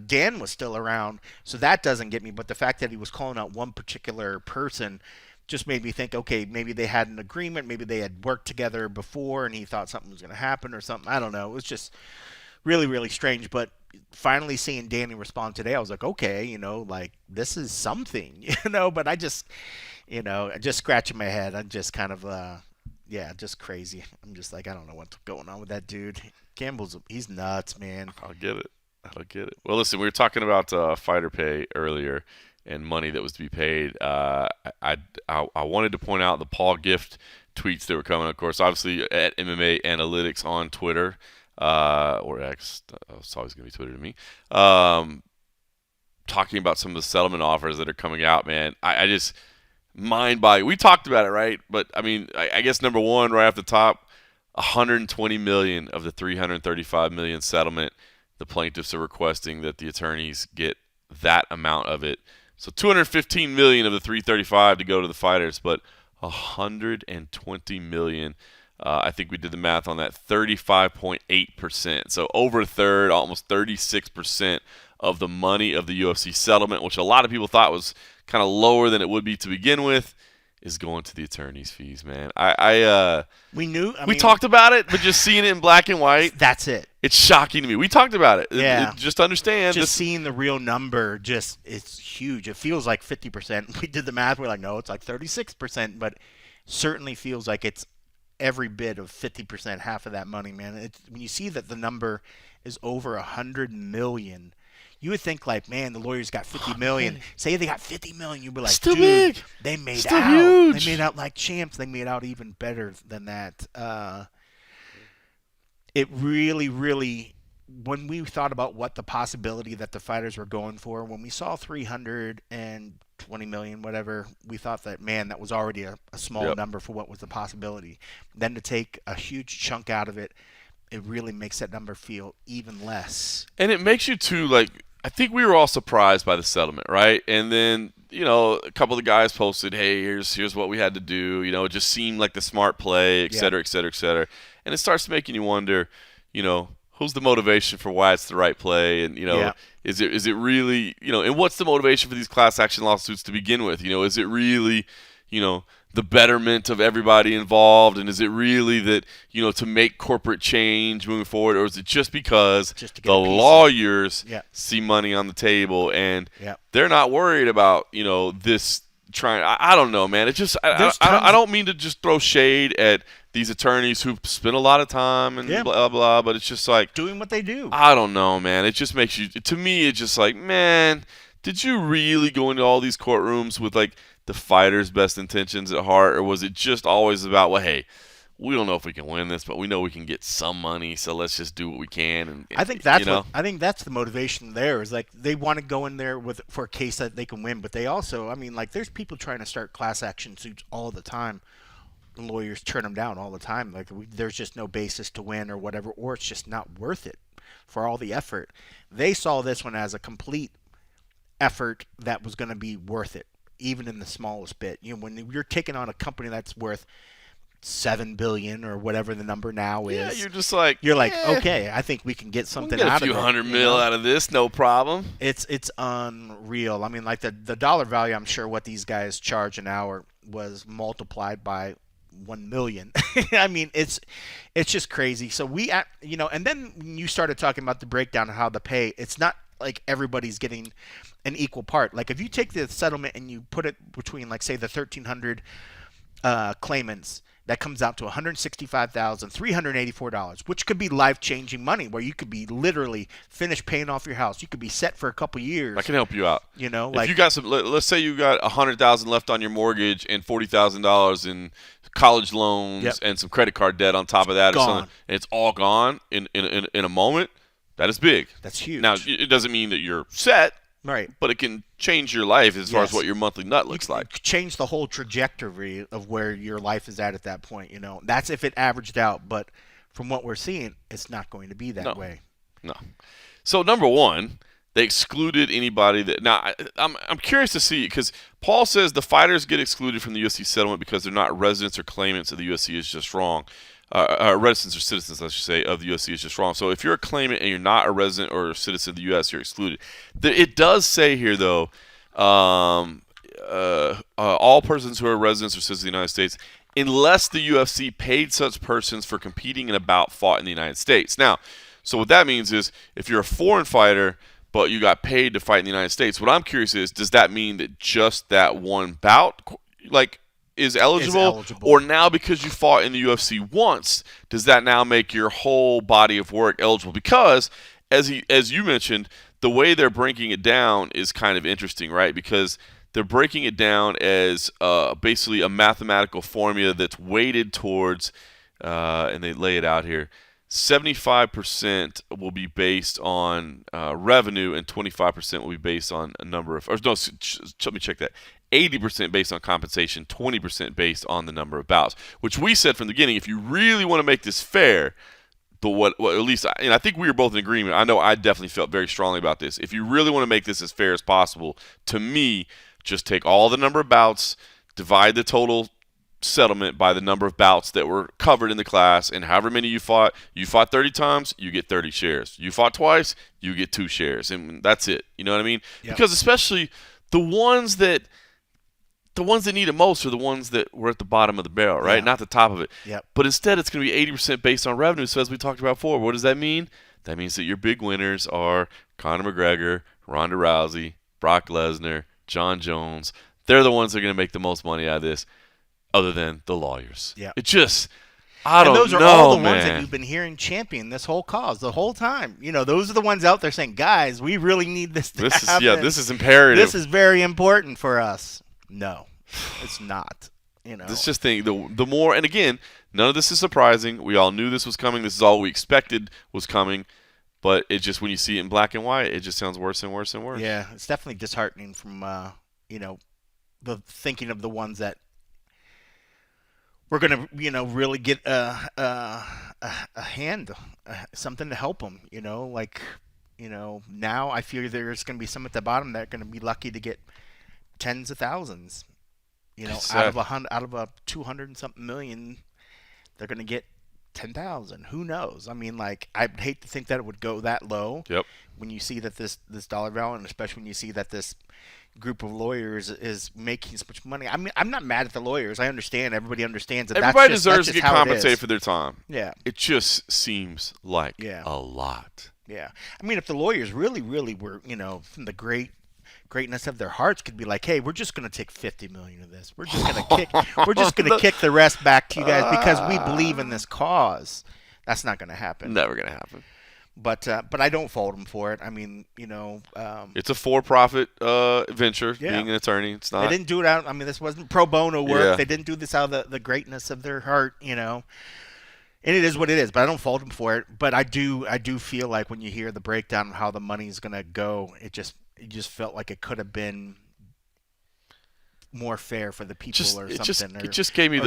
Dan was still around. So that doesn't get me. But the fact that he was calling out one particular person just made me think, okay, maybe they had an agreement, maybe they had worked together before and he thought something was going to happen or something. I don't know. It was just really, really strange. But finally seeing Danny respond today, I was like, okay, like this is something, but I just, just scratching my head. I'm just kind of, just crazy. I'm just like, I don't know what's going on with that dude. He's nuts, man. I'll get it. Well, listen, we were talking about fighter pay earlier and money that was to be paid. I wanted to point out the Paul Gift tweets that were coming. Of course, obviously at MMA Analytics on Twitter. or X. It's always going to be Twitter to me. Talking about some of the settlement offers that are coming out, man. I just mind-boggling. We talked about it, right? But I mean, I guess number one, right off the top, 120 million of the 335 million settlement. The plaintiffs are requesting that the attorneys get that amount of it. So 215 million of the 335 to go to the fighters, but 120 million. I think we did the math on that. 35.8%. So over a third, almost 36% of the money of the UFC settlement, which a lot of people thought was kind of lower than it would be to begin with, is going to the attorney's fees, man. We talked about it, but just seeing it in black and white, that's it. It's shocking to me. We talked about it. Yeah. Just understand. Just seeing the real number, it's huge. It feels like 50%. We did the math. We're like, no, it's like 36%, but certainly feels like it's every bit of 50%, half of that money, man. When you see that the number is over 100 million. You would think like, man, the lawyers got 50 million. Say they got 50 million, you'd be like, still dude, big. They made still out. Huge. They made out like champs. They made out even better than that. It really, really, when we thought about what the possibility that the fighters were going for, when we saw 320 million, whatever, we thought that, man, that was already a small number for what was the possibility. Then to take a huge chunk out of it, it really makes that number feel even less. And it makes you too, like, I think we were all surprised by the settlement, right? And then, a couple of the guys posted, hey, here's what we had to do. It just seemed like the smart play, et cetera, et cetera, et cetera. And it starts making you wonder, who's the motivation for why it's the right play? And, is it really, and what's the motivation for these class action lawsuits to begin with? Is it really, the betterment of everybody involved, and is it really that to make corporate change moving forward, or is it just because the lawyers see money on the table and they're not worried about this trying? I don't know, man. It just I don't mean to just throw shade at these attorneys who spend a lot of time and blah blah, but it's just like doing what they do. I don't know, man. It just makes you, to me, it's just like, man, did you really go into all these courtrooms with like the fighter's best intentions at heart, or was it just always about, well, hey, we don't know if we can win this, but we know we can get some money, so let's just do what we can. And I think that's I think that's the motivation there, is like they want to go in there for a case that they can win, but they also, like there's people trying to start class action suits all the time. Lawyers turn them down all the time. Like there's just no basis to win or whatever, or it's just not worth it for all the effort. They saw this one as a complete effort that was going to be worth it, even in the smallest bit. When you're taking on a company that's worth $7 billion or whatever the number now is, you're like, okay, I think we can get something out of it. A few $100 million out of this, no problem. It's unreal. Like the dollar value, I'm sure what these guys charge an hour was multiplied by 1 million. It's just crazy. So and then when you started talking about the breakdown of how the pay, it's not like everybody's getting an equal part. Like if you take the settlement and you put it between, like, say, the 1,300 claimants, that comes out to $165,384, which could be life-changing money, where you could be literally finished paying off your house. You could be set for a couple years. I can help you out. If you got some, let's say you got $100,000 left on your mortgage and $40,000 in college loans and some credit card debt on top of that, or something, and it's all gone in a moment. That is big. That's huge. Now, it doesn't mean that you're set. Right. But it can change your life as far as what your monthly nut looks like. Change the whole trajectory of where your life is at that point. That's if it averaged out. But from what we're seeing, it's not going to be that way. No. So, number one, they excluded anybody that. Now, I'm curious to see, because Paul says the fighters get excluded from the UFC settlement because they're not residents or claimants of the UFC is just wrong. Residents or citizens, I should say, of the UFC is just wrong. So if you're a claimant and you're not a resident or a citizen of the U.S., you're excluded. It does say here, though, all persons who are residents or citizens of the United States, unless the UFC paid such persons for competing in a bout fought in the United States. Now, so what that means is if you're a foreign fighter but you got paid to fight in the United States, what I'm curious is, does that mean that just that one bout, is eligible, or now because you fought in the UFC once, does that now make your whole body of work eligible? Because as you mentioned, the way they're breaking it down is kind of interesting, right? Because they're breaking it down as basically a mathematical formula that's weighted towards, and they lay it out here, 75% will be based on revenue, and 25% will be based on a number of. Or no, let me check that. 80% based on compensation, 20% based on the number of bouts. Which we said from the beginning, if you really want to make this fair, but at least, and I think we were both in agreement. I know I definitely felt very strongly about this. If you really want to make this as fair as possible, to me, just take all the number of bouts, divide the total settlement by the number of bouts that were covered in the class, and however many you fought 30 times, you get 30 shares. You fought twice, you get 2 shares, and that's it. You know what I mean? Yep. Because especially the ones that need it most are the ones that were at the bottom of the barrel, right? Yeah. Not the top of it. Yep. But instead, it's going to be 80% based on revenue. So as we talked about before, what does that mean? That means that your big winners are Conor McGregor, Ronda Rousey, Brock Lesnar, John Jones. They're the ones that are going to make the most money out of this, other than the lawyers. Yeah. It just, I don't know, those are all the ones that you've been hearing champion this whole cause the whole time. You know, those are the ones out there saying, guys, we really need this to happen. Yeah, this is imperative. This is very important for us. No, it's not. You know, this just thing. The more, and again, none of this is surprising. We all knew this was coming. This is all we expected was coming. But it just, when you see it in black and white, it just sounds worse and worse and worse. Yeah, it's definitely disheartening from the thinking of the ones that we're going to, really get a hand, something to help them, now I fear there's going to be some at the bottom that are going to be lucky to get tens of thousands, out of a 200 and something million, they're going to get 10,000. Who knows? I mean, I'd hate to think that it would go that low. Yep. When you see that this dollar value, and especially when you see that this group of lawyers is making so much money. I mean, I'm not mad at the lawyers. I understand. Everybody understands that. Everybody deserves to get compensated for their time. Yeah. It just seems like a lot. Yeah. I mean, if the lawyers really, really were, from the greatness of their hearts, could be like, hey, we're just going to take 50 million of this. We're just going to kick the rest back to you guys because we believe in this cause. That's not going to happen. Never going to happen. But I don't fault them for it. I mean, it's a for-profit venture. Yeah. Being an attorney, it's not. They didn't do it out. I mean, this wasn't pro bono work. Yeah. They didn't do this out of the greatness of their heart. And it is what it is. But I don't fault them for it. But I do feel like when you hear the breakdown of how the money's gonna go, it just felt like it could have been more fair for the people or something. It just gave me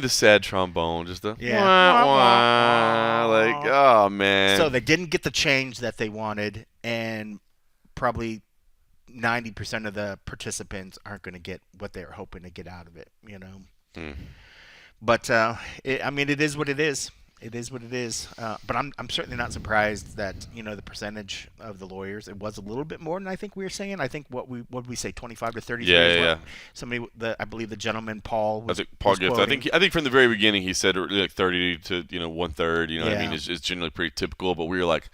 the sad trombone, just the wah, wah, like, oh man. So they didn't get the change that they wanted, and probably 90% of the participants aren't going to get what they were hoping to get out of it, But it is what it is. It is what it is. But I'm certainly not surprised that the percentage of the lawyers, it was a little bit more than I think we were saying. I think what we say 25 to 30. Yeah. Somebody, I believe the gentleman Paul was. Paul Gift. I think from the very beginning he said like 30 to 1/3. What I mean? It's generally pretty typical. But we were like,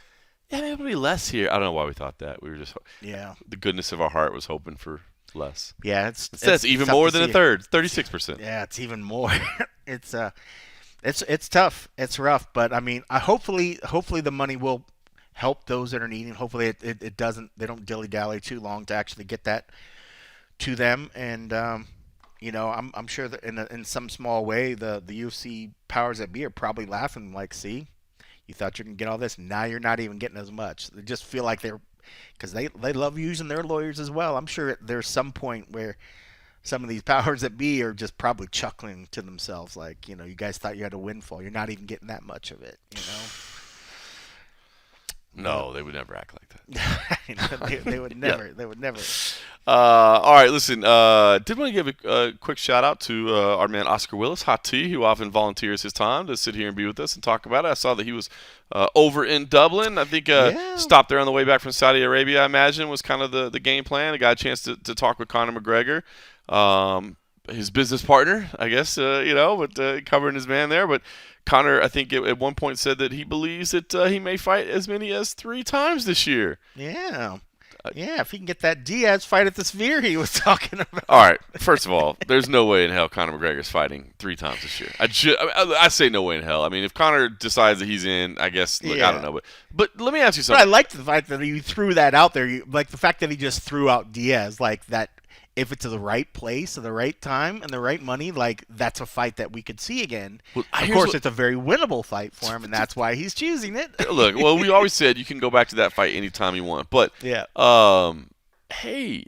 yeah, maybe it'll be less here. I don't know why we thought that. We were just the goodness of our heart was hoping for less. Yeah, it's even more than a third. 36%. Yeah, it's even more. It's tough. It's rough, but I mean, hopefully the money will help those that are needing. Hopefully it doesn't. They don't dilly-dally too long to actually get that to them. And I'm sure that in some small way, the UFC powers that be are probably laughing like, see, you thought you can get all this, now you're not even getting as much. They just feel like because they love using their lawyers as well. I'm sure there's some point where some of these powers that be are just probably chuckling to themselves like, you guys thought you had a windfall. You're not even getting that much of it, No, they would never act like that. They would never. They would never. All right, listen. Did want to give a quick shout out to our man Oscar Willis, Hot Tea, who often volunteers his time to sit here and be with us and talk about it. I saw that he was over in Dublin. I think stopped there on the way back from Saudi Arabia. I imagine was kind of the game plan. He got a chance to talk with Conor McGregor. His business partner, I guess, but covering his man there. But Conor, I think, at one point said that he believes that he may fight as many as 3 times this year. Yeah. Yeah, if he can get that Diaz fight at the Sphere he was talking about. All right, first of all, there's no way in hell Conor McGregor's fighting 3 times this year. I say no way in hell. I mean, if Conor decides that he's in, I guess, I don't know. But let me ask you something. But I like the fact that he threw that out there. Like the fact that he just threw out Diaz, like that. if it's the right place at the right time and the right money, like that's a fight that we could see again. Well, of course, it's a very winnable fight for him, and that's why he's choosing it. Look, well, we always said you can go back to that fight anytime you want, but yeah. Hey,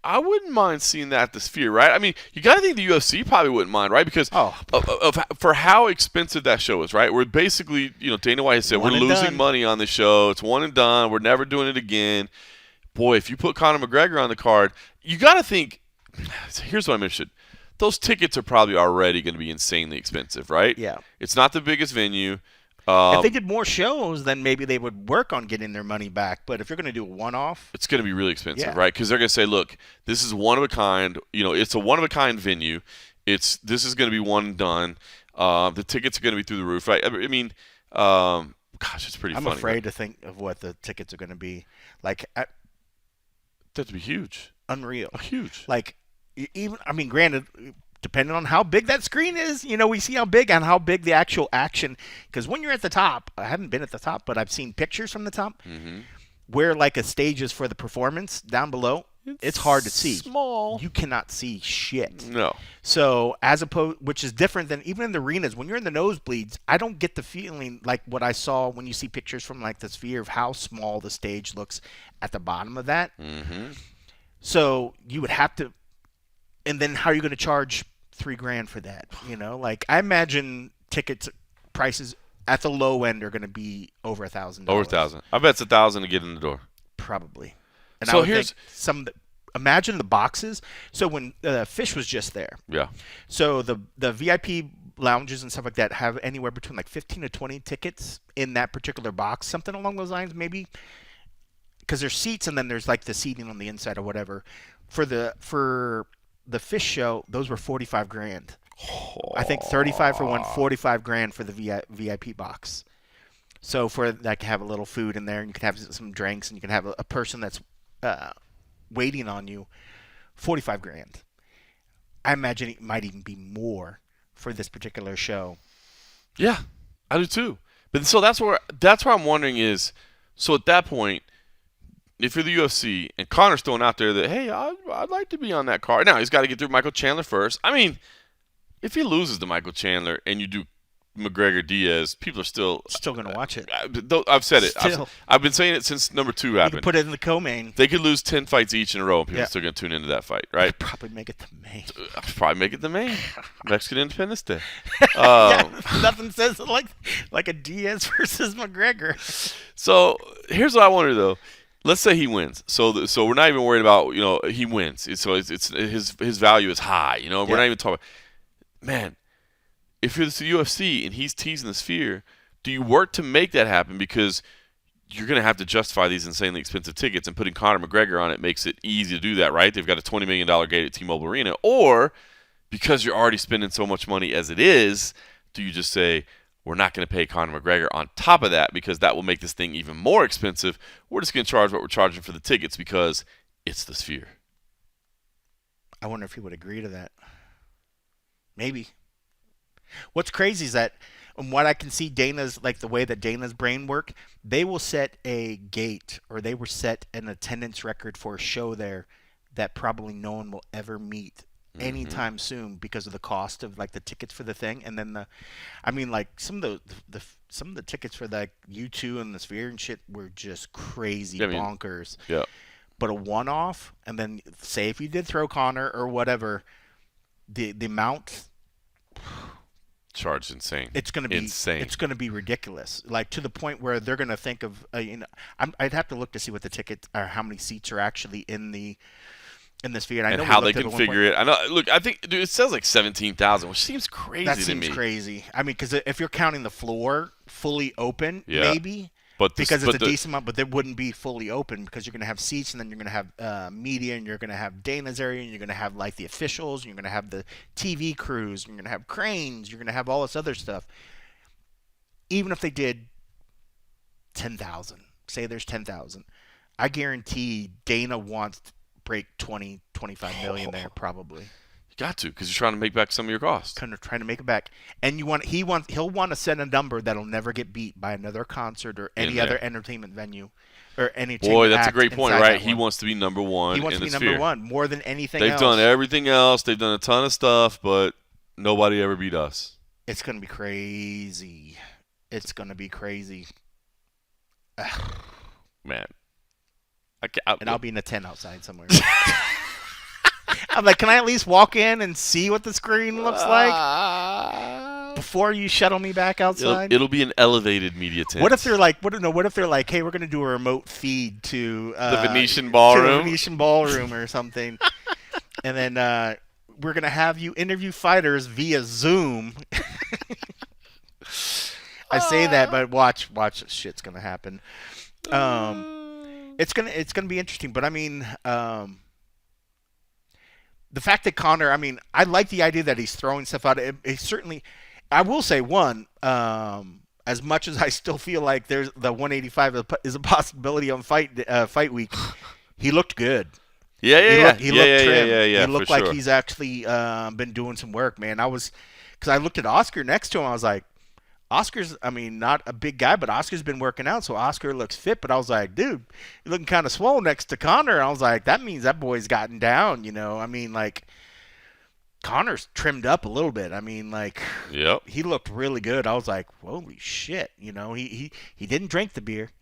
I wouldn't mind seeing that at the Sphere, right? I mean, you got to think the UFC probably wouldn't mind, right? Because for how expensive that show is, right? We're basically, Dana White has said we're losing money on the show. It's one and done. We're never doing it again. Boy, if you put Conor McGregor on the card, you got to think. Here's what I'm interested. Those tickets are probably already going to be insanely expensive, right? Yeah. It's not the biggest venue. If they did more shows, then maybe they would work on getting their money back. But if you're going to do a one-off, it's going to be really expensive, right? Because they're going to say, "Look, this is one of a kind. It's a one of a kind venue. This is going to be one and done. The tickets are going to be through the roof, right? I mean, gosh, it's pretty funny. I'm afraid to think of what the tickets are going to be like. That'd be huge, unreal, huge. Like even, I mean, granted, depending on how big that screen is, we see how big and how big the actual action. Because when you're at the top, I haven't been at the top, but I've seen pictures from the top where like a stage is for the performance down below. It's hard to see. Small. You cannot see shit. No. So as opposed, which is different than even in the arenas, when you're in the nosebleeds, I don't get the feeling like what I saw when you see pictures from like the Sphere of how small the stage looks at the bottom of that. So you would have to, and then how are you going to charge $3,000 for that? Like I imagine tickets prices at the low end are going to be over $1,000. Over $1,000. I bet it's $1,000 to get in the door. Probably. And so here's imagine the boxes. So when Fish was just there. Yeah. So the VIP lounges and stuff like that have anywhere between like 15 to 20 tickets in that particular box, something along those lines, maybe. Because there's seats and then there's like the seating on the inside or whatever. For the Fish show, those were $45,000. I think 35 for one, $45,000 for the VIP box. So for that, can have a little food in there, and you can have some drinks, and you can have a person that's waiting on you, $45,000. I imagine it might even be more for this particular show. Yeah, I do too. But so that's where I'm wondering is, so at that point, if you're the UFC and Conor's throwing out there that, hey, I'd like to be on that card. Now, he's got to get through Michael Chandler first. I mean, if he loses to Michael Chandler and you do McGregor Diaz, people are still going to watch it. I've said it. I've been saying it since number 2 happened. You can put it in the co-main. They could lose 10 fights each in a row, and people are still going to tune into that fight, right? I'd probably make it the main. Probably make it the main. Mexican Independence Day. Nothing says it like a Diaz versus McGregor. So here's what I wonder though. Let's say he wins. So we're not even worried about he wins. So it's his value is high. We're not even talking. Man, if you're the UFC and he's teasing the Sphere, do you work to make that happen? Because you're going to have to justify these insanely expensive tickets, and putting Conor McGregor on it makes it easy to do that, right? They've got a $20 million gate at T-Mobile Arena. Or because you're already spending so much money as it is, do you just say, we're not going to pay Conor McGregor on top of that because that will make this thing even more expensive. We're just going to charge what we're charging for the tickets because it's the Sphere. I wonder if he would agree to that. Maybe. What's crazy is that, and what I can see Dana's, like the way that Dana's brain work, they will set a gate or they will set an attendance record for a show there that probably no one will ever meet anytime soon because of the cost of like the tickets for the thing. And then like some of the tickets for like U2 and the Sphere and shit were just crazy bonkers. Yeah. But a one-off, and then say if you did throw Conor or whatever, the amount charged insane. It's going to be insane. It's going to be ridiculous, like to the point where they're going to think of I'd have to look to see what the tickets or how many seats are actually in the Sphere, and how they configure it. I know. Look, I think it says like 17,000, which seems crazy to me. That seems crazy. I mean, because if you're counting the floor fully open, maybe. Because it's a decent amount, but they wouldn't be fully open because you're going to have seats, and then you're going to have media, and you're going to have Dana's area, and you're going to have like the officials, and you're going to have the TV crews, and you're going to have cranes, you're going to have all this other stuff. Even if they did 10,000, say there's 10,000, I guarantee Dana wants to break 20, 25 million there probably. You got to, because you're trying to make back some of your costs. Kind of trying to make it back, and he'll want to set a number that'll never get beat by another concert or any other entertainment venue. or anything. Boy, that's a great point, right? He wants to be number one. He wants to be number one more than anything else. They've done everything else. They've done a ton of stuff, but nobody ever beat us. It's going to be crazy. It's going to be crazy. Man. And I'll be in a tent outside somewhere. I'm like, can I at least walk in and see what the screen looks like before you shuttle me back outside? It'll be an elevated media tent. What if they're like, what if they're like, hey, we're going to do a remote feed to the Venetian Ballroom, to the Venetian Ballroom or something, and then we're going to have you interview fighters via Zoom. I say that, but watch, shit's going to happen. It's gonna be interesting, but I mean, the fact that Conor, I mean, I like the idea that he's throwing stuff out. It certainly, I will say as much as I still feel like there's the 185 is a possibility on fight week, he looked good. He looked trim. He looked like he's actually been doing some work, man. Because I looked at Oscar next to him, I was like, Oscar's, I mean, not a big guy, but Oscar's been working out, so Oscar looks fit. But I was like, dude, you're looking kind of swole next to Conor. I was like, that means that boy's gotten down, you know. I mean, like, Conor's trimmed up a little bit. I mean, like, he looked really good. I was like, holy shit, you know. He didn't drink the beer.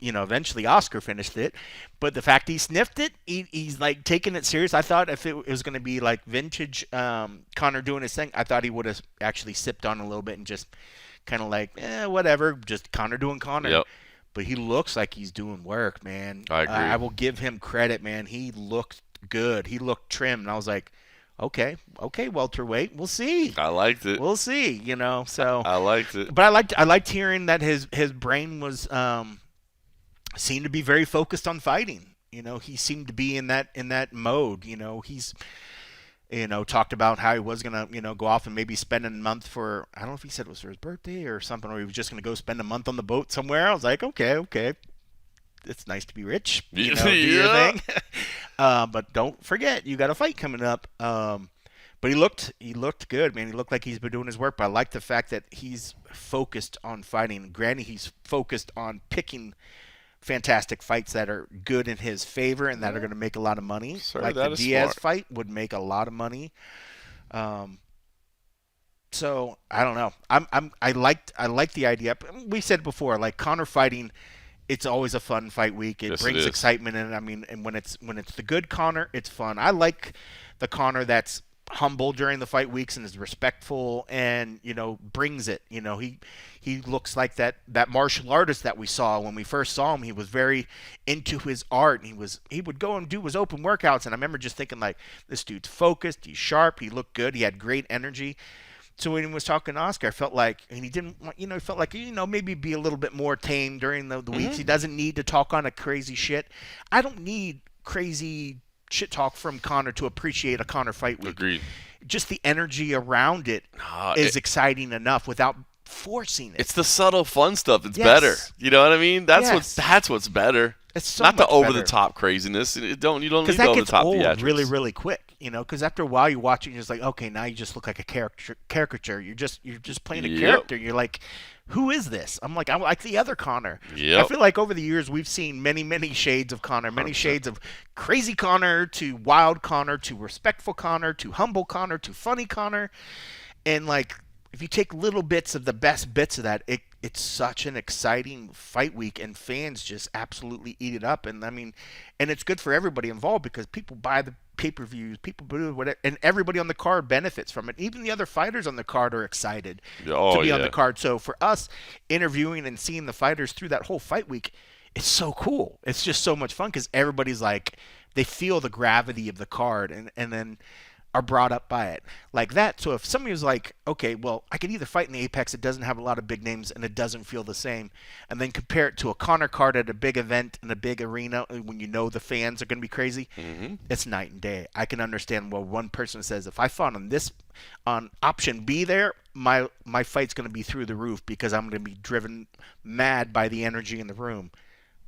Eventually Oscar finished it. But the fact he sniffed it, he's like taking it serious. I thought if it was going to be like vintage Conor doing his thing, I thought he would have actually sipped on a little bit and just kind of like, whatever, just Conor doing Conor. Yep. But he looks like he's doing work, man. I agree. I will give him credit, man. He looked good. He looked trim. And I was like, okay, welterweight. We'll see. I liked it. We'll see, you know. So I liked it. But I liked hearing that his brain was seemed to be very focused on fighting. You know, he seemed to be in that mode. You know, he's, talked about how he was gonna, go off and maybe spend a month for, I don't know if he said it was for his birthday or something, or he was just gonna go spend a month on the boat somewhere. I was like, okay, it's nice to be rich. Do your thing. But don't forget, you got a fight coming up. But he looked good, man. He looked like he's been doing his work. But I like the fact that he's focused on fighting. Granted, he's focused on picking fantastic fights that are good in his favor and that are going to make a lot of money. Sir, like the Diaz fight would make a lot of money. So I don't know. I like the idea. We said before, like Conor fighting, it's always a fun fight week. It brings excitement in. I mean, and when it's the good Conor, it's fun. I like the Conor that's humble during the fight weeks and is respectful and brings it. He looks like that martial artist that we saw when we first saw him. He was very into his art, and he would go and do his open workouts, and I remember just thinking, like, this dude's focused, he's sharp, he looked good, he had great energy. So when he was talking to Oscar, I felt like, and he didn't, he felt like, maybe be a little bit more tame during the weeks. He doesn't need to talk on a crazy shit. I don't need crazy shit talk from Conor to appreciate a Conor fight week. Agreed. Just the energy around it is exciting enough without forcing it. It's the subtle fun stuff that's better. You know what I mean? That's what's better. It's so not much the over better. the top craziness. You don't need the over the top theatrics. Because that gets old really quick. Because after a while you watch it, you're just like, okay, now you just look like a caricature. You're just playing a character. You're like, who is this? I'm like the other Conor. Yep. I feel like over the years we've seen many shades of Conor, many 100%. Shades of crazy Conor to wild Conor to respectful Conor to humble Conor to funny Conor. And like, if you take little bits of the best bits of that, it's such an exciting fight week, and fans just absolutely eat it up. And I mean, and it's good for everybody involved because people buy the pay-per-views, people do whatever, and everybody on the card benefits from it. Even the other fighters on the card are excited to be on the card. So for us, interviewing and seeing the fighters through that whole fight week, it's so cool. It's just so much fun because everybody's like, they feel the gravity of the card and then are brought up by it like that. So if somebody was like, okay, well, I could either fight in the Apex, it doesn't have a lot of big names and it doesn't feel the same, and then compare it to a Conor card at a big event in a big arena when the fans are going to be crazy, it's night and day. I can understand why one person says, if I fought on option B there, my fight's going to be through the roof because I'm going to be driven mad by the energy in the room.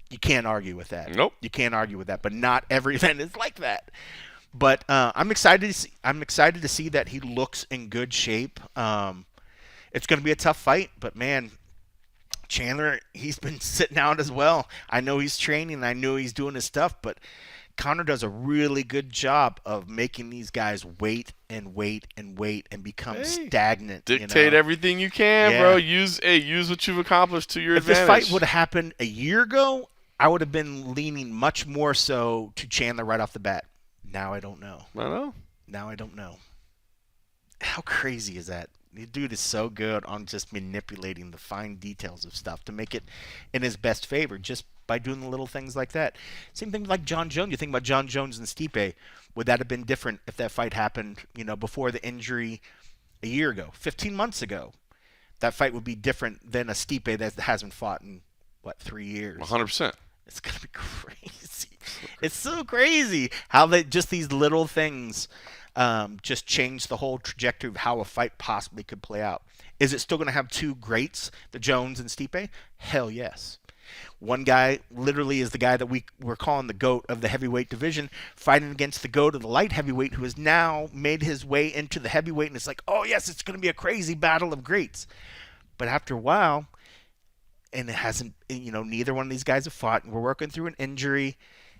You can't argue with that. Nope. You can't argue with that, but not every event is like that. But I'm excited to see that he looks in good shape. It's going to be a tough fight, but man, Chandler, he's been sitting out as well. I know he's training. I know he's doing his stuff, but Conor does a really good job of making these guys wait and wait and wait and become stagnant. Dictate everything you can, bro. Use what you've accomplished to your advantage. If this fight would have happened a year ago, I would have been leaning much more so to Chandler right off the bat. Now I don't know. Now I don't know. How crazy is that? The dude is so good on just manipulating the fine details of stuff to make it in his best favor just by doing the little things like that. Same thing like John Jones. You think about John Jones and Stipe. Would that have been different if that fight happened, before the injury a year ago, 15 months ago? That fight would be different than a Stipe that hasn't fought in, 3 years? 100%. It's going to be crazy. It's so crazy how just these little things just change the whole trajectory of how a fight possibly could play out. Is it still going to have two greats, the Jones and Stipe? Hell yes. One guy literally is the guy that we're calling the GOAT of the heavyweight division, fighting against the GOAT of the light heavyweight, who has now made his way into the heavyweight, and it's like, oh yes, it's going to be a crazy battle of greats. But after a while, and it hasn't, neither one of these guys have fought, and we're working through an injury.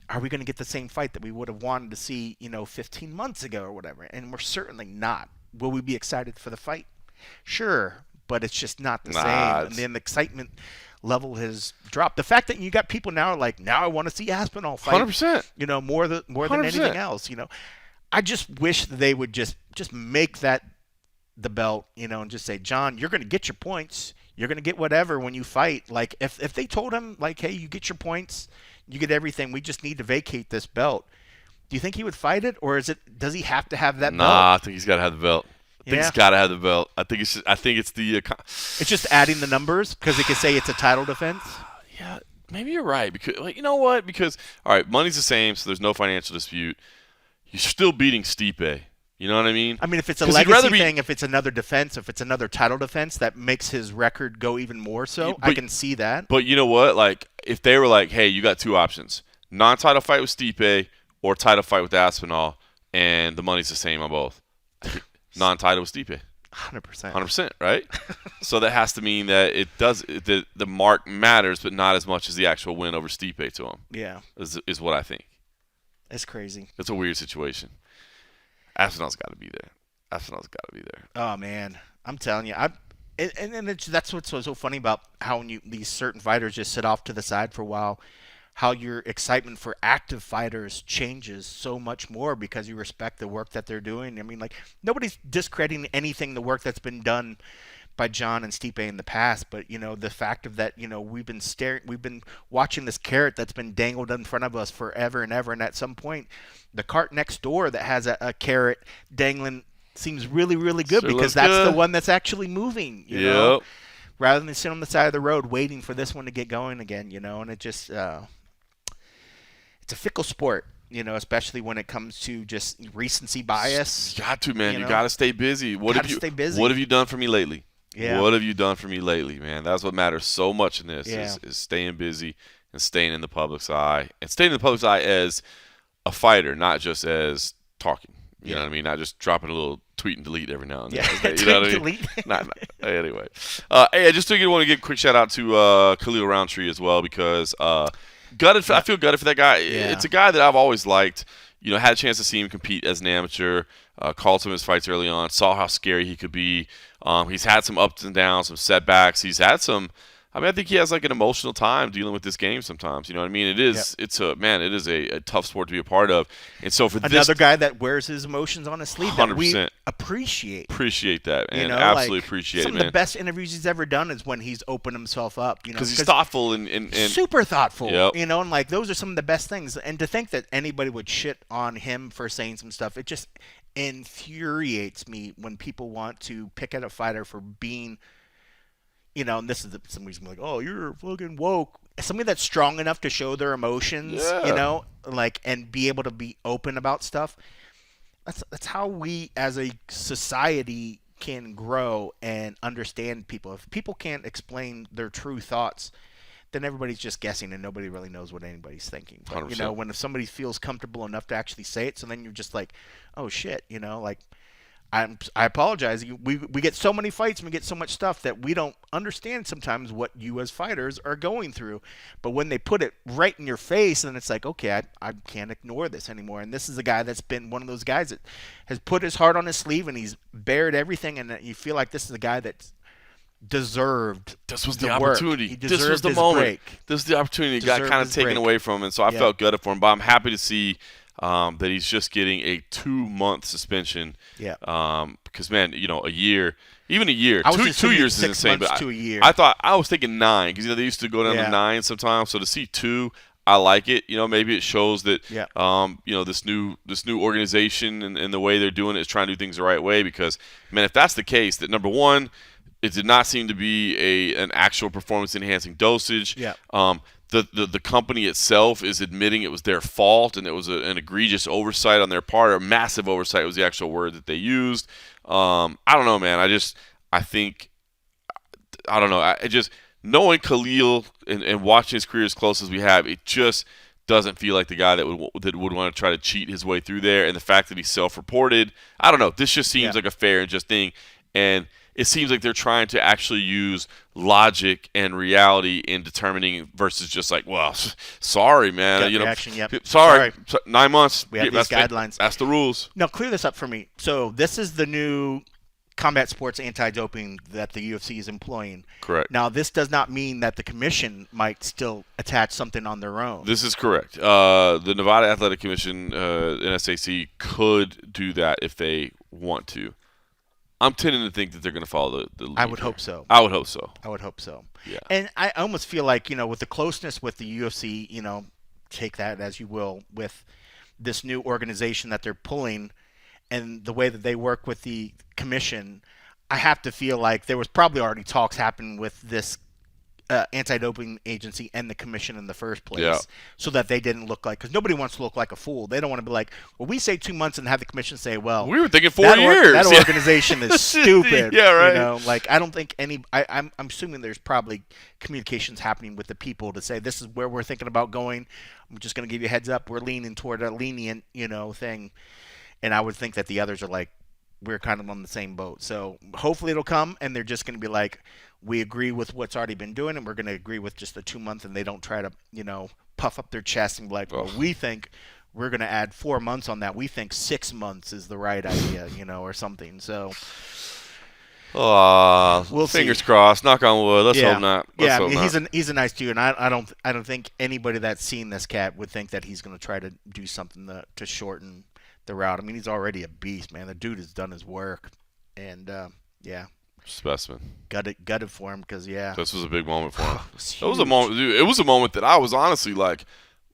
Are we going to get the same fight that we would have wanted to see, 15 months ago or whatever? And we're certainly not. Will we be excited for the fight? Sure, but it's just not the same. And then the excitement level has dropped. The fact that you got people now are like, now I want to see Aspinall fight. 100%. More than 100%. Anything else. I just wish they would just make that the belt, and just say, John, you're going to get your points. You're going to get whatever when you fight. Like, if they told him, like, hey, you get your points, you get everything, we just need to vacate this belt, do you think he would fight it, or does he have to have that belt? Nah, I think he's got to have the belt. I think he's got to have the belt. I think it's the it's just adding the numbers because they could say it's a title defense. Yeah, maybe you're right, because you know what? Because all right, money's the same, so there's no financial dispute. You're still beating Stipe. You know what I mean? I mean, if it's a legacy thing, if it's another defense, if it's another title defense, that makes his record go even more so. I can see that. But you know what? Like, if they were like, hey, you got two options: non-title fight with Stipe or title fight with Aspinall, and the money's the same on both. Non-title with Stipe. 100%. 100%, right? So that has to mean that the mark matters, but not as much as the actual win over Stipe to him. Yeah. Is what I think. It's crazy. It's a weird situation. Aspinall's got to be there. Oh man, I'm telling you, that's what's so funny about how when these certain fighters just sit off to the side for a while, how your excitement for active fighters changes so much more because you respect the work that they're doing. I mean, like, nobody's discrediting the work that's been done by John and Stipe in the past, but the fact of that, we've been watching this carrot that's been dangled in front of us forever and ever, and at some point the cart next door that has a carrot dangling seems really, really good because that's the one that's actually moving, you know, rather than sitting on the side of the road waiting for this one to get going again, and it just it's a fickle sport. Especially when it comes to just recency bias. You got to, man. You got to stay busy. What have you done for me lately? Yeah. What have you done for me lately, man? That's what matters so much in this is staying busy and staying in the public's eye. And staying in the public's eye as a fighter, not just as talking. You know what I mean? Not just dropping a little tweet and delete every now and then. Yeah, you know what I mean? Anyway. Hey, I just want to give a quick shout-out to Khalil Roundtree as well because I feel gutted for that guy. Yeah. It's a guy that I've always liked. Had a chance to see him compete as an amateur. Called some of his fights early on. Saw how scary he could be. He's had some ups and downs, some setbacks. He's had some. I think he has like an emotional time dealing with this game sometimes. You know what I mean? It is. Yep. It is a tough sport to be a part of. And so for another guy that wears his emotions on his sleeve, 100%. that we appreciate that, man. Absolutely appreciate it, man. Some of the best interviews he's ever done is when he's opened himself up. Because he's thoughtful and super thoughtful. Yep. And like those are some of the best things. And to think that anybody would shit on him for saying some stuff, it just infuriates me when people want to pick at a fighter for being. And this is some reason like, oh, you're fucking woke. Somebody that's strong enough to show their emotions, and be able to be open about stuff. That's how we as a society can grow and understand people. If people can't explain their true thoughts, then everybody's just guessing and nobody really knows what anybody's thinking. But, if somebody feels comfortable enough to actually say it, so then you're just like, oh shit, I apologize. We get so many fights and we get so much stuff that we don't understand sometimes what you as fighters are going through. But when they put it right in your face, then it's like, okay, I can't ignore this anymore. And this is a guy that's been one of those guys that has put his heart on his sleeve and he's bared everything. And you feel like this is a guy that's deserved. This was the opportunity. This was the moment. Break. This is the opportunity. Got kind of taken away from him. So I felt gutted for him. But I'm happy to see that he's just getting a 2-month suspension. Yeah. Because man, a year, even a year, two years is insane. But to a year. I was thinking 9 because they used to go down to 9 sometimes. So to see 2, I like it. Maybe it shows that this new organization and the way they're doing it is trying to do things the right way. Because man, if that's the case, that number one, it did not seem to be an actual performance-enhancing dosage. Yeah. The company itself is admitting it was their fault and it was an egregious oversight on their part, or massive oversight was the actual word that they used. I don't know, man. I think knowing Khalil and watching his career as close as we have, it just doesn't feel like the guy that would want to try to cheat his way through there. And the fact that he's self-reported, I don't know. This just seems like a fair and just thing. And it seems like they're trying to actually use logic and reality in determining versus just like, well, sorry, man. Reaction, sorry. 9 months. We have these guidelines. That's the rules. Now, clear this up for me. So this is the new combat sports anti-doping that the UFC is employing. Correct. Now, this does not mean that the commission might still attach something on their own. This is correct. The Nevada Athletic Commission, NSAC, could do that if they want to. I'm tending to think that they're going to follow the lead. I would hope so. I would hope so. Yeah. And I almost feel like, with the closeness with the UFC, take that as you will, with this new organization that they're pulling and the way that they work with the commission, I have to feel like there was probably already talks happening with this anti-doping agency and the commission in the first place, so that they didn't look like, because nobody wants to look like a fool. They don't want to be like, well, we say 2 months and have the commission say, well, we were thinking 4 years. That organization is stupid. Yeah, right. I don't think I'm assuming there's probably communications happening with the people to say, this is where we're thinking about going. I'm just going to give you a heads up. We're leaning toward a lenient, thing. And I would think that the others are like, we're kind of on the same boat. So hopefully it'll come, and they're just going to be like, we agree with what's already been doing, and we're going to agree with just the 2 month, and they don't try to, puff up their chest and be like, well, we think we're going to add 4 months on that. We think 6 months is the right idea, or something. So we'll fingers crossed. Knock on wood. Let's hope not. He's a nice dude, and I don't think anybody that's seen this cat would think that he's going to try to do something to shorten the route. I mean, he's already a beast, man. The dude has done his work, and specimen. Gutted for him because this was a big moment for him. It was a moment, dude. It was a moment that I was honestly like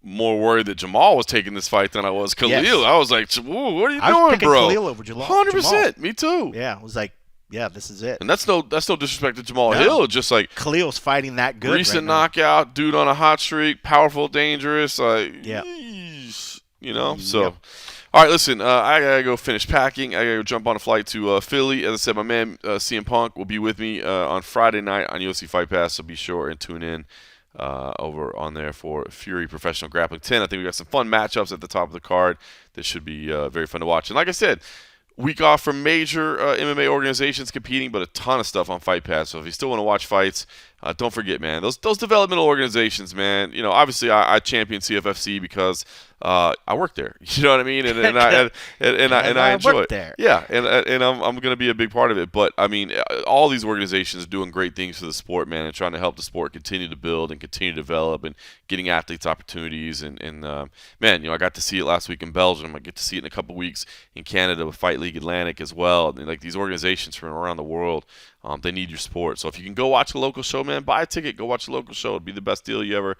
more worried that Jamal was taking this fight than I was Khalil. Yes. I was like, what are you doing, bro? Khalil over Jamal. 100%. Me too. Yeah, I was like, yeah, this is it. And that's no disrespect to Jamal Hill. Just like Khalil's fighting that good. Recent knockout, dude on a hot streak, powerful, dangerous. So. All right, listen, I got to go finish packing. I got to go jump on a flight to Philly. As I said, my man CM Punk will be with me on Friday night on UFC Fight Pass, so be sure and tune in over on there for FURY Professional Grappling 10. I think we got some fun matchups at the top of the card that should be very fun to watch. And like I said, week off from major MMA organizations competing, but a ton of stuff on Fight Pass. So if you still want to watch fights, don't forget, man, those developmental organizations, man. Obviously I champion CFFC because I work there. You know what I mean? And I enjoy it. There. Yeah, and I'm going to be a big part of it. But I mean, all these organizations are doing great things for the sport, man, and trying to help the sport continue to build and continue to develop and getting athletes opportunities. And man, I got to see it last week in Belgium. I get to see it in a couple weeks in Canada with Fight League Atlantic as well. And like these organizations from around the world, they need your support. So if you can go watch a local show, man, buy a ticket, go watch a local show. It'd be the best deal you ever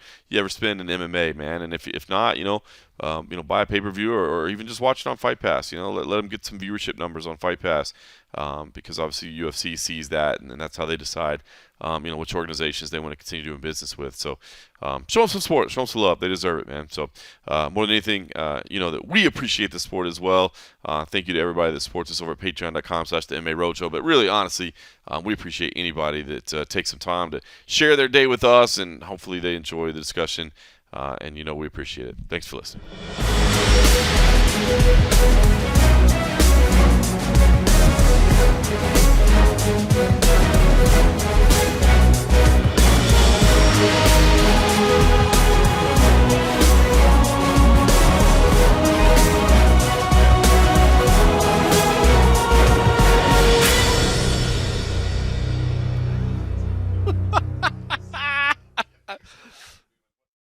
spend in MMA, man. And if not, buy a pay-per-view or even just watch it on Fight Pass. Let them get some viewership numbers on Fight Pass because obviously UFC sees that, and that's how they decide, which organizations they want to continue doing business with. So show them some support, show them some love. They deserve it, man. So more than anything, that we appreciate the sport as well. Thank you to everybody that supports us over at patreon.com/the MMA Roadshow. But really, honestly, we appreciate anybody that takes some time to share their day with us, and hopefully they enjoy the discussion. And we appreciate it. Thanks for listening.